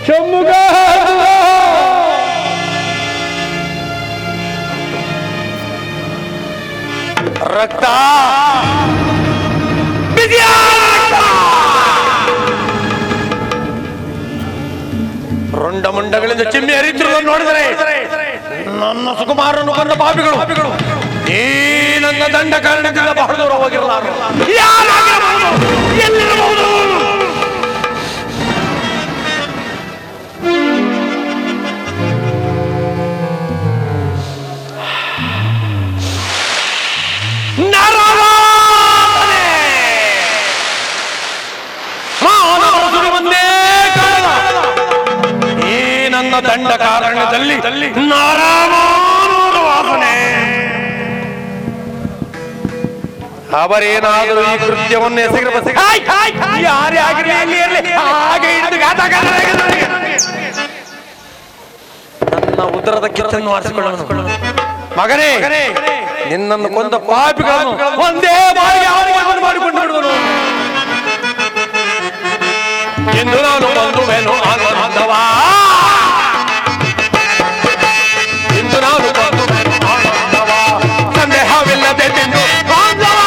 G: ಶಂಭುಕಾಸುರ, ರಕ್ತ ರುಂಡ ಮುಂಡಗಳಿಂದ ಚಿಮ್ಮಿ ಹರಿತಿರುವುದನ್ನು ನೋಡಿದರೆ ನನ್ನ ಸುಕುಮಾರನ್ನು ಕೊಂದ ಪಾಪಿಗಳು ಈ ನನ್ನ ದಂಡ ಕಾರಣದಿಂದ ಬಹಳ ದೂರ ಹೋಗಿರಲಾರು. ಎಲ್ಲಿರಬಹುದು? ನನ್ನ ದಂಡ ಕಾರಣದಲ್ಲಿ ನಾರಾಯಣನ ವಾಸನೆ. ಅವರೇನಾದರೂ ಈ ಕೃತ್ಯವನ್ನು ಎಸಗಿರಬೇಕು, ಯಾರೇ ಆಗಿರಲಿ ಹಾಗೆ ನನ್ನ ಉದರದ ಕಿಚ್ಚನ್ನು ಆರಿಸಿಕೊಳ್ಳೋಣ. ಮಗನೇ, ನಿನ್ನನ್ನು ಕೊಂದ ಪಾಪಿಗಳನ್ನು ಒಂದೇ ಬಾರಿಗೆ ಮಾಡಿಕೊಂಡು ಬಿಡುವನು ಎಂದು ನಾನು ಬಂದುವೆನು ಆನಂದವಾ. ಇಂದು ನಾನು ಬಂದುವೆನು ಆನಂದವಾ, ಸಂದೇಹವಿಲ್ಲದೆ ತಿಂದು ಬಾಂಧವ.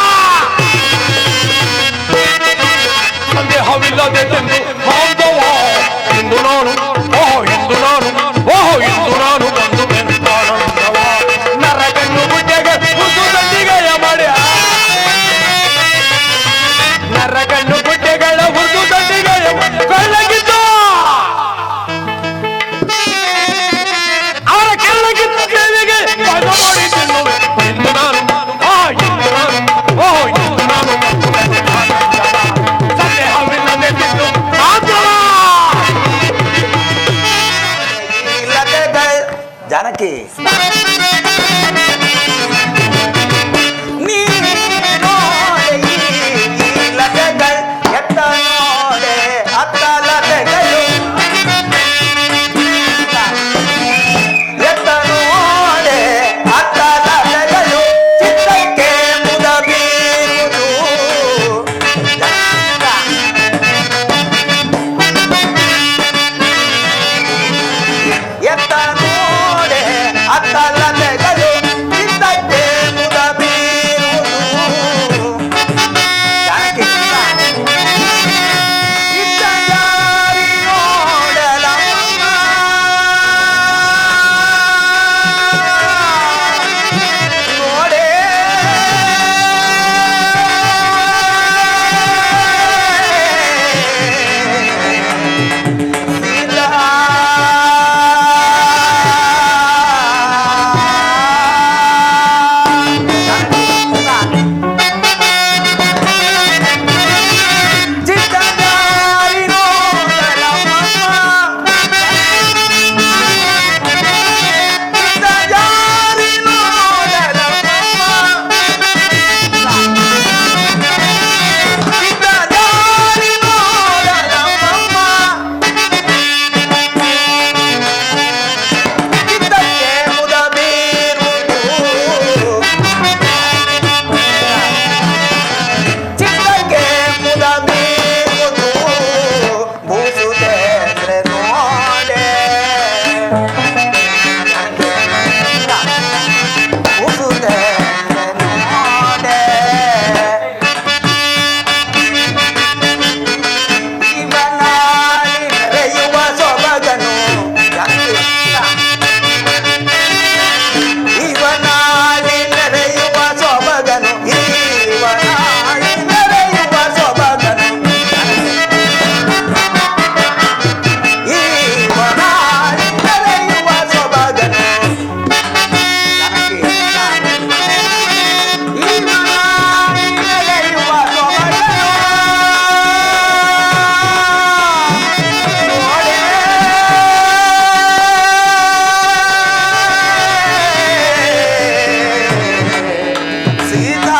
E: ಜಾನಕಿ ನೀ ನೋಡೆ ಈ ಲತೆಗಳ್ ಎತ್ತ ನೋಡೆ ಅತ್ತ ಲತೆಗಳು ಎತ್ತ ನೋಡೆ ಅತ್ತ ಲತೆಗಳು ಚಿತ್ತಕ್ಕೆ ಮುದ ಬೀರುವುದು ಎತ್ತ ನೋಡೆ ಅತ್ತ ಲತೆಗಳು ಚಿತ್ತಕ್ಕೆ ಮುದ ಬೀರುವುದು ಜಾನಕಿ ಇತ್ತ ಜಾರಿ ನೋಡಲಮ್ಮ ನೋಡೆ ಚಿತ್ತಜಾರಿ ನೋಡಲಮ್ಮ ಚಿತ್ತಜಾರಿ ನೋಡಲಮ್ಮ ಚಿತ್ತಜಾರಿ ನೋಡಲಮ್ಮ ಚಿತ್ತಕ್ಕೆ ಮುದ ಬೀರುವುದು ಚಿತ್ತಕ್ಕೆ ಮುದ ಬೀರುವುದು ಬೂಸುದೆ ಅಂದ್ರೆ ನೋಡೆ ಬೂಸುದೆ ಅಂದ್ರೆ ನೋಡೆ ಇವನಾಗಿ ಮೆರೆಯುವ ಸೊಬಗನು ಇವನಾಗಿ ಮೆರೆಯುವ ಸೊಬಗನು ಇವನಾಗಿ ಮೆರೆಯುವ ಸೊಬಗನು ಇವನಾಗಿ ಮೆರೆಯುವ ಸೊಬಗನು ಇವನಾಗಿ ಮೆರೆಯುವ ಸೊಬಗನು ನೋಡೆ ಸೀತಾ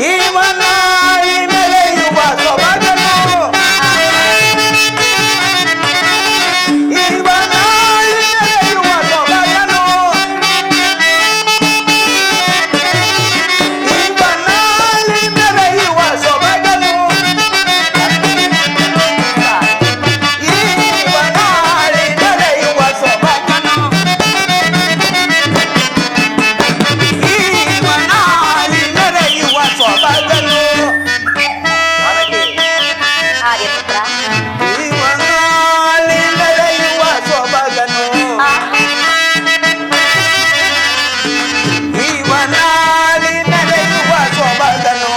E: ಇವನಾಗಿ ಮೆರೆಯುವ ಸೊಬಗನು ಇವನಾಗಿ ಮೆರೆಯುವ ಸೊಬಗನು ಇವನಾಗಿ ಮೆರೆಯುವ ಸೊಬಗನು ಇವನಾಗಿ ಮೆರೆಯುವ ಸೊಬಗನು ಇವನಾಗಿ ಮೆರೆಯುವ ಸೊಬಗನು
F: ಆರ್ಯಪುತ್ರ
E: ಇವನಾಗಿ ಮೆರೆಯುವ ಸೊಬಗನು ಇವನಾಗಿ ಮೆರೆಯುವ ಸೊಬಗನು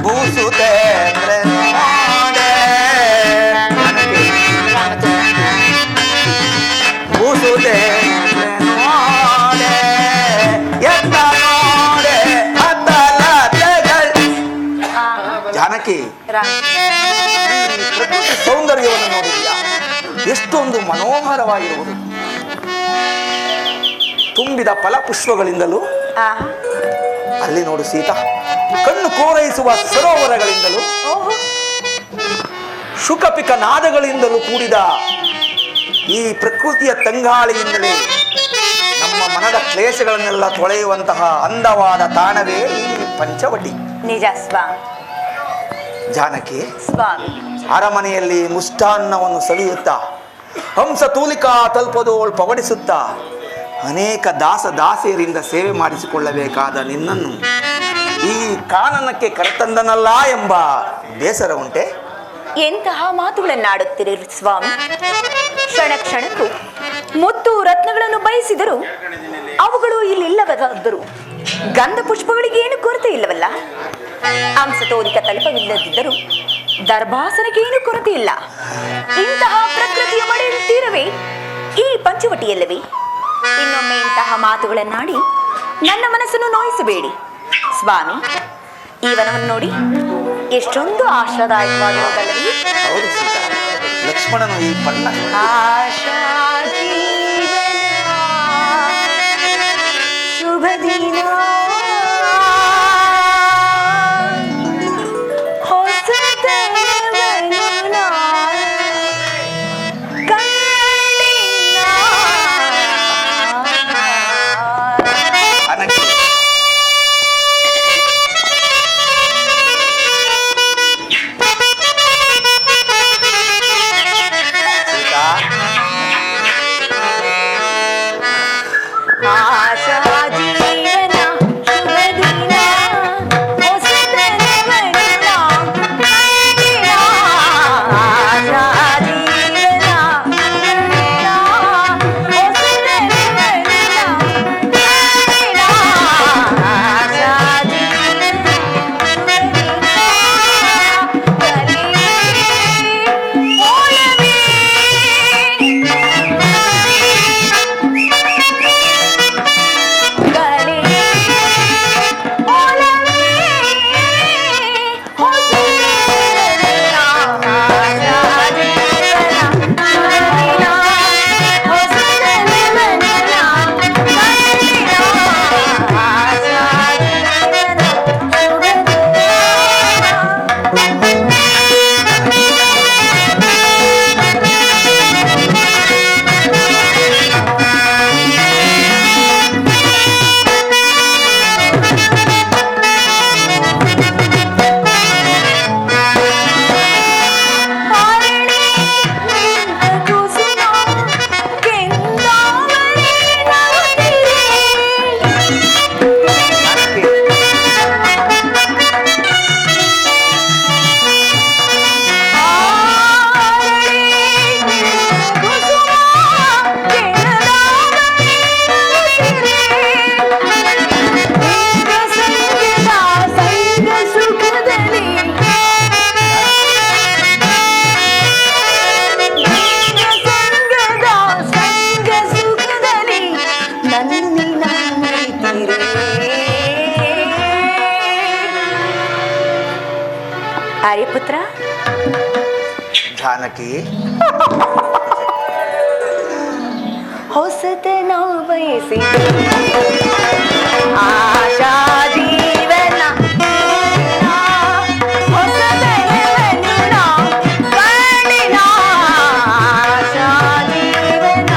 E: ಬೂಸುತ್ತೆ ಅಂದ್ರೆ ನೋಡೆ ಬೂಸುತ್ತೆ ಅಂದ್ರೆ ನೋಡೆ ಎತ್ತ ನೋಡೆ ಅತ್ತ ಲತೆಗಳ್ ಜಾನಕಿ ಪ್ರಕೃತಿ ಸೌಂದರ್ಯವನ್ನು ನೋಡಿದೆಯಾ ಎಷ್ಟೊಂದು ಮನೋಹರವಾಗಿರುವುದು ತುಂಬಿದ ಫಲಪುಷ್ಪಗಳಿಂದಲೂ ಅಲ್ಲಿ ನೋಡು ಸೀತಾ ಕಣ್ಣು ಕೋರೈಸುವ ಸರೋವರಗಳಿಂದಲೂ ಶುಕಪಿಕ ನಾದಗಳಿಂದಲೂ ಕೂಡಿದ ಈ ಪ್ರಕೃತಿಯ ತಂಗಾಳಿಯಿಂದಲೇ ನಮ್ಮ ಮನದ ಕ್ಲೇಶಗಳನ್ನೆಲ್ಲ ತೊಳೆಯುವಂತಹ ಅಂದವಾದ ತಾಣವೇ ಈ ಪಂಚವಟಿ.
F: ನಿಜ ಸ್ವಾಮಿ.
E: ಜಾನಕಿ
F: ಸ್ವಾಮಿ
E: ಅರಮನೆಯಲ್ಲಿ ಮುಷ್ಟಾನ್ನವನ್ನು ಸವಿಯುತ್ತಾ ಹಂಸ ತೂಲಿಕಾ ತಲ್ಪದೋಳ್ ಪವಡಿಸುತ್ತಾ ಅನೇಕ ದಾಸದಾಸಿಯರಿಂದ ಸೇವೆ ಮಾಡಿಸಿಕೊಳ್ಳಬೇಕಾದ ನಿನ್ನನ್ನು ಈ ಕಾನನಕ್ಕೆ ಕರೆತಂದನಲ್ಲ ಎಂಬ ಬೇಸರ ಉಂಟೆ?
F: ಎಂತಹ ಮಾತುಗಳನ್ನಾಡುತ್ತೀರಿ ಸ್ವಾಮಿ. ಕ್ಷಣ ಕ್ಷಣಕ್ಕೂ ಮುತ್ತು ರತ್ನಗಳನ್ನು ಬಯಸಿದರು ಅವುಗಳು ಇಲ್ಲಿಲ್ಲವಾದರೂ ಗಂಧ ಪುಷ್ಪಗಳಿಗೆ ಏನು ಕೊರತೆ ಇಲ್ಲವಲ್ಲ. ಅಂಶತೋರಿಕ ತಲುಪವಿಲ್ಲದಿದ್ದರೂ ದರ್ಭಾಸನಕ್ಕೆ ಏನು ಕೊರತೆ ಇಲ್ಲ. ಇಂತಹ ಪ್ರಕೃತಿಯ ಮಳೆಯಲ್ಲಿ ತೀರವೇ ಈ ಪಂಚವಟಿಯಲ್ಲವೇ? ಇನ್ನೊಮ್ಮೆ ಇಂತಹ ಮಾತುಗಳನ್ನಾಡಿ ನನ್ನ ಮನಸ್ಸನ್ನು ನೋಯಿಸಬೇಡಿ ಸ್ವಾಮಿ, ಈ ವನವನ್ನು ನೋಡಿ ಎಷ್ಟೊಂದು ಆಶಾದಾಯಕವಾಗಿರುವುದಲ್ಲವೇ?
E: ಹೌದು ಸೀತಾ, ಲಕ್ಷ್ಮಣನು ಈ ಪಲ್ಲ
F: ಆಶಾ ಜೀವನ ಶುಭ ದಿನ ಆರ್ಯಪುತ್ರ,
E: ಜಾನಕಿ,
F: ಹೊಸತನ ಬಯಸಿ ಆಶಾ ಜೀವನ ಹೊಸತನ ಕಣ್ಣಿನ ಆಶಾ ಜೀವನ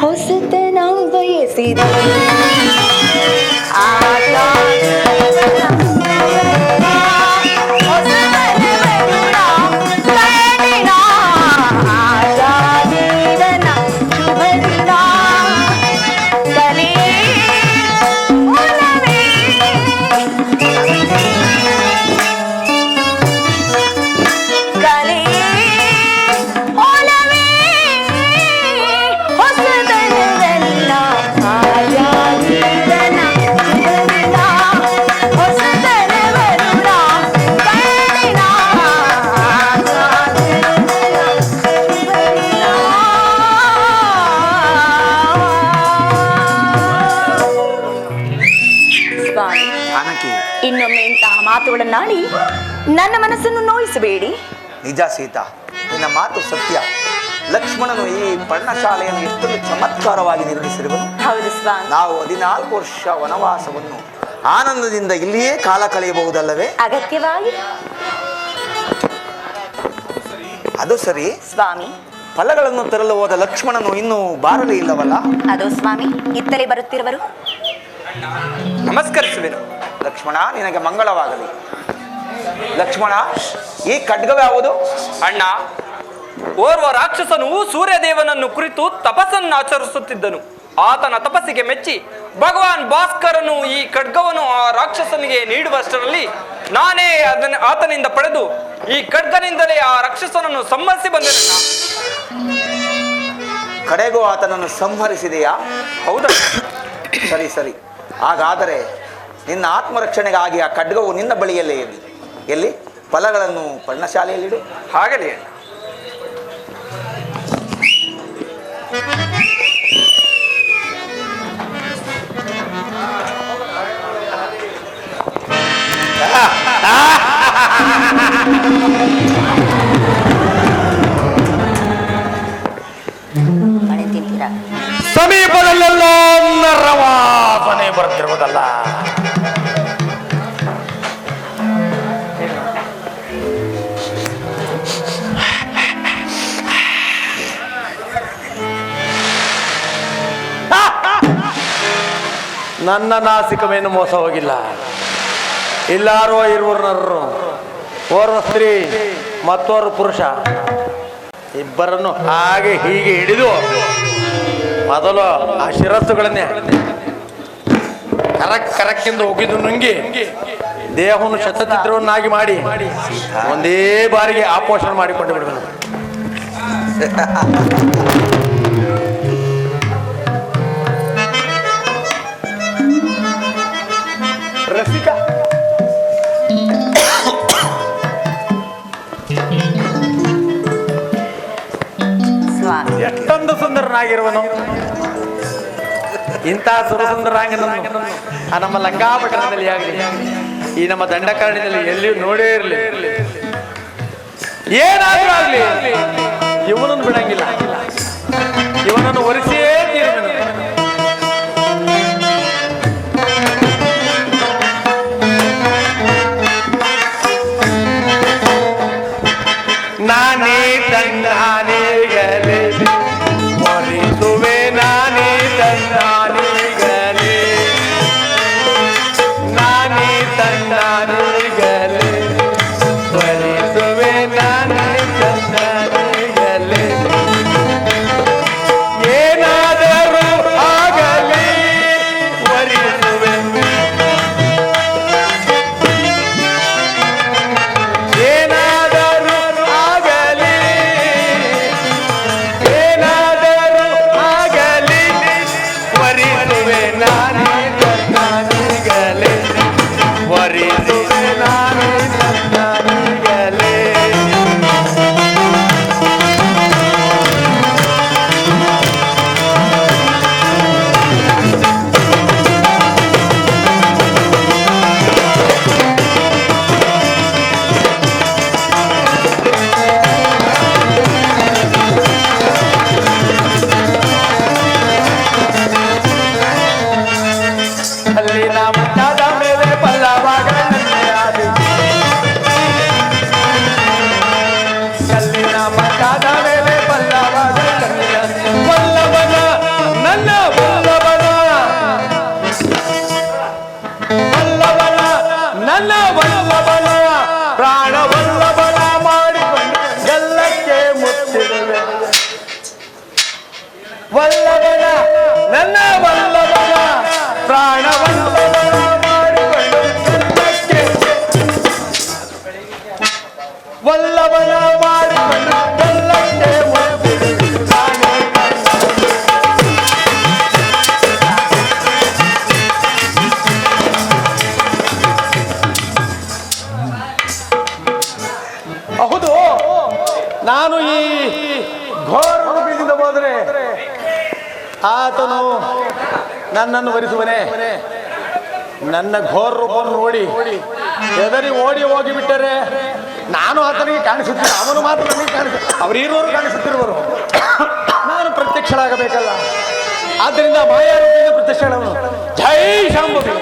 F: ಹೊಸತನ ಬಯಸಿದ
E: ಜಾನಕಿ,
F: ಇನ್ನೊಮ್ಮೆ ಇಂತಹ ಮಾತುಗಳನ್ನಾಡಿ ನನ್ನ ಮನಸ್ಸನ್ನು ನೋಯಿಸಬೇಡಿ.
E: ನಿಜ ಸೀತಾ, ನಿನ್ನ ಮಾತು ಸತ್ಯ. ಲಕ್ಷ್ಮಣನು ಈ ಪರ್ಣಶಾಲೆಯನ್ನು ಎಷ್ಟೊಂದು ಚಮತ್ಕಾರವಾಗಿ ನಿರ್ಮಿಸಿರುವನು.
F: ಹೌದು ಸ್ವಾಮಿ.
E: ನಾವು 14 ವರ್ಷ ವನವಾಸವನ್ನು ಆನಂದದಿಂದ ಇಲ್ಲಿಯೇ ಕಾಲ ಕಳೆಯಬಹುದಲ್ಲವೇ?
F: ಅಗತ್ಯವಾಗಿ.
E: ಅದು ಸರಿ
F: ಸ್ವಾಮಿ,
E: ಫಲಗಳನ್ನು ತರಲು ಹೋದ ಲಕ್ಷ್ಮಣನು ಇನ್ನೂ ಬಾರಲೇ ಇಲ್ಲವಲ್ಲ?
F: ಅದು ಸ್ವಾಮಿ, ಇತ್ತಲೇ ಬರುತ್ತಿರುವರು.
A: ನಮಸ್ಕರಿಸುವೆನು.
E: ಲಕ್ಷ್ಮಣ, ನಿನಗೆ ಮಂಗಳವಾಗಲಿ. ಲಕ್ಷ್ಮಣ, ಈ ಖಡ್ಗವ್ಯಾವುದು?
A: ಅಣ್ಣ, ಓರ್ವ ರಾಕ್ಷಸನು ಸೂರ್ಯದೇವನನ್ನು ಕುರಿತು ತಪಸ್ಸನ್ನು ಆಚರಿಸುತ್ತಿದ್ದನು. ಆತನ ತಪಸ್ಸಿಗೆ ಮೆಚ್ಚಿ ಭಗವಾನ್ ಭಾಸ್ಕರನು ಈ ಖಡ್ಗವನ್ನು ಆ ರಾಕ್ಷಸನಿಗೆ ನೀಡುವಷ್ಟರಲ್ಲಿ ನಾನೇ ಆತನಿಂದ ಪಡೆದು ಈ ಖಡ್ಗನಿಂದಲೇ ಆ ರಾಕ್ಷಸನನ್ನು ಸಂಹರಿಸಿ ಬಂದೆನಣ್ಣ.
E: ಕಡೆಗೂ ಆತನನ್ನು ಸಂಹರಿಸಿದೆಯಾ?
A: ಹೌದಾ?
E: ಸರಿ ಸರಿ. ಹಾಗಾದರೆ ನಿನ್ನ ಆತ್ಮರಕ್ಷಣೆಗಾಗಿ ಆ ಖಡ್ಗವು ನಿನ್ನ ಬಳಿಯಲ್ಲೇ ಇರಲಿ. ಎಲ್ಲಿ? ಫಲಗಳನ್ನು ಪರ್ಣಶಾಲೆಯಲ್ಲಿಡು.
A: ಹಾಗಲಿ ಅಣ್ಣ.
F: ಮಳೆ ತಿಂತೀರಾ?
G: ಸಮೀಪದಲ್ಲೆಲ್ಲ ನರವಾಸನೆ ಬರ್ತಿರುವುದಲ್ಲ. ನನ್ನ ನಾಸಿಕವೇನು ಮೋಸ ಹೋಗಿಲ್ಲ. ಇಲ್ಲಾರೋ ಇರುವರು ನರರು, ಓರ್ವ ಸ್ತ್ರೀ ಮತ್ತೋರ್ವ ಪುರುಷ, ಇಬ್ಬರನ್ನು ಹಾಗೆ ಹೀಗೆ ಹಿಡಿದು ಮೊದಲು ಆ ಶಿರಸ್ಸುಗಳನ್ನೇ ಕರಕ್ಕೆಂದು ಹೋಗಿದ್ದು ನುಂಗಿ ದೇಹವನ್ನು ಶತಚಿತ್ರವನ್ನಾಗಿ ಮಾಡಿ ಒಂದೇ ಬಾರಿಗೆ ಆಪೋಷಣ ಮಾಡಿಕೊಂಡು ಬಿಡಬೇಕು.
C: ರಸಿಕ,
F: ಸ್ವಾಮಿ,
G: ಎಷ್ಟೊಂದು ಸುಂದರನಾಗಿರುವನು. ಇಂಥ ಸುರಸುಂದರಾಂಗನನ್ನು ಆ ನಮ್ಮ ಲಂಕಾಪಟ್ಟಣದಲ್ಲಿ ಆಗಲಿ, ಈ ನಮ್ಮ ದಂಡಕಾರಣ್ಯದಲ್ಲಿ ಎಲ್ಲಿಯೂ ನೋಡೇ ಇರಲಿ, ಏನಾದ್ರೂ ಆಗ್ಲಿ, ಇವನನ್ನು ಬಿಡಂಗಿಲ್ಲ. ಇವನನ್ನು ಒರೆಸಿಯೇ ತೀರುವೆನು. ನಾನೇ ತಂದಾನಿಗಲೇ ಒಲಿಸುವೆ, ನಾನೇ ತಂದಾನಿಗಲೇ, ನಾನೇ ತಂದಾನಿಗಲೇ ಒಲಿಸುವೆ, ನಾನೇ ತಂದಾನಿಗಲೇ. ಏನಾದರೂ ಆಗಲಿ ಒಲಿಸುವೆ, ಏನಾದರೂ ಆಗಲಿ, ಏನಾದರೂ ಆಗಲಿ ವರಿಸುವೆ, ನಾನೇ ತಂದಾನಿಗಲೇ ವರಿಸುವೆ, ನಾನೇ ತಂದಾನಿಗಲೇ. ಅಲ್ಲಿನ ಮಠದ ಮೇಲೆ ಪಲ್ಲವಾಗ ನನ್ನೆಯಾದೆ, ಕಲ್ಲಿನ ಮಠದ ಮೇಲೆ ಪಲ್ಲವಾಗ ನನ್ನೆಯಾದೆ. ವಲ್ಲಭನ ನನ್ನ ವಲ್ಲಭನ, ವಲ್ಲಭನ ನನ್ನ ವಲ್ಲಭನ, ಪ್ರಾಣ ವಲ್ಲಭನ ಮಾಡಿಕೊಂಡು ಎಲ್ಲಕ್ಕೆ ಮುತ್ತಿರುವೆ. ವಲ್ಲಭನ ನನ್ನ ವಲ್ಲಭನ, ಪ್ರಾಣ ವಲ್ಲಭನ ಮಾಡಿಕೊಂಡು ಎಲ್ಲಕ್ಕೆ, ವಲ್ಲಭನ ಮಾಡಿಕೊಂಡು ಎಲ್ಲಕ್ಕೆ ಮುತ್ತಿರುವೆ. ನಾನೇ ಹೌದು, ನಾನು ಈ ಘೋರ ರೂಪದಿಂದ ಹೋದರೆ ಆತನು ನನ್ನನ್ನು ವರಿಸುವನೇ. ನನ್ನ ಘೋರ ರೂಪವನ್ನು ನೋಡಿ ಹೆದರಿ ಓಡಿ ಹೋಗಿಬಿಟ್ಟರೆ ನಾನು ಆತನಿಗೆ ಕಾಣಿಸುತ್ತೇನೆ, ಅವನು ಮಾತ್ರ ನನಗೆ ಅವರಿರುವರು ಕಾಣಿಸುತ್ತಿರುವರು. ನಾನು ಪ್ರತ್ಯಕ್ಷಳಾಗಬೇಕಲ್ಲ, ಆದ್ದರಿಂದ ಮಾಯಾರೂಪಿಯಿಂದ ಪ್ರತ್ಯಕ್ಷಳವನು. ಜೈ ಶಾಂಭವಿ.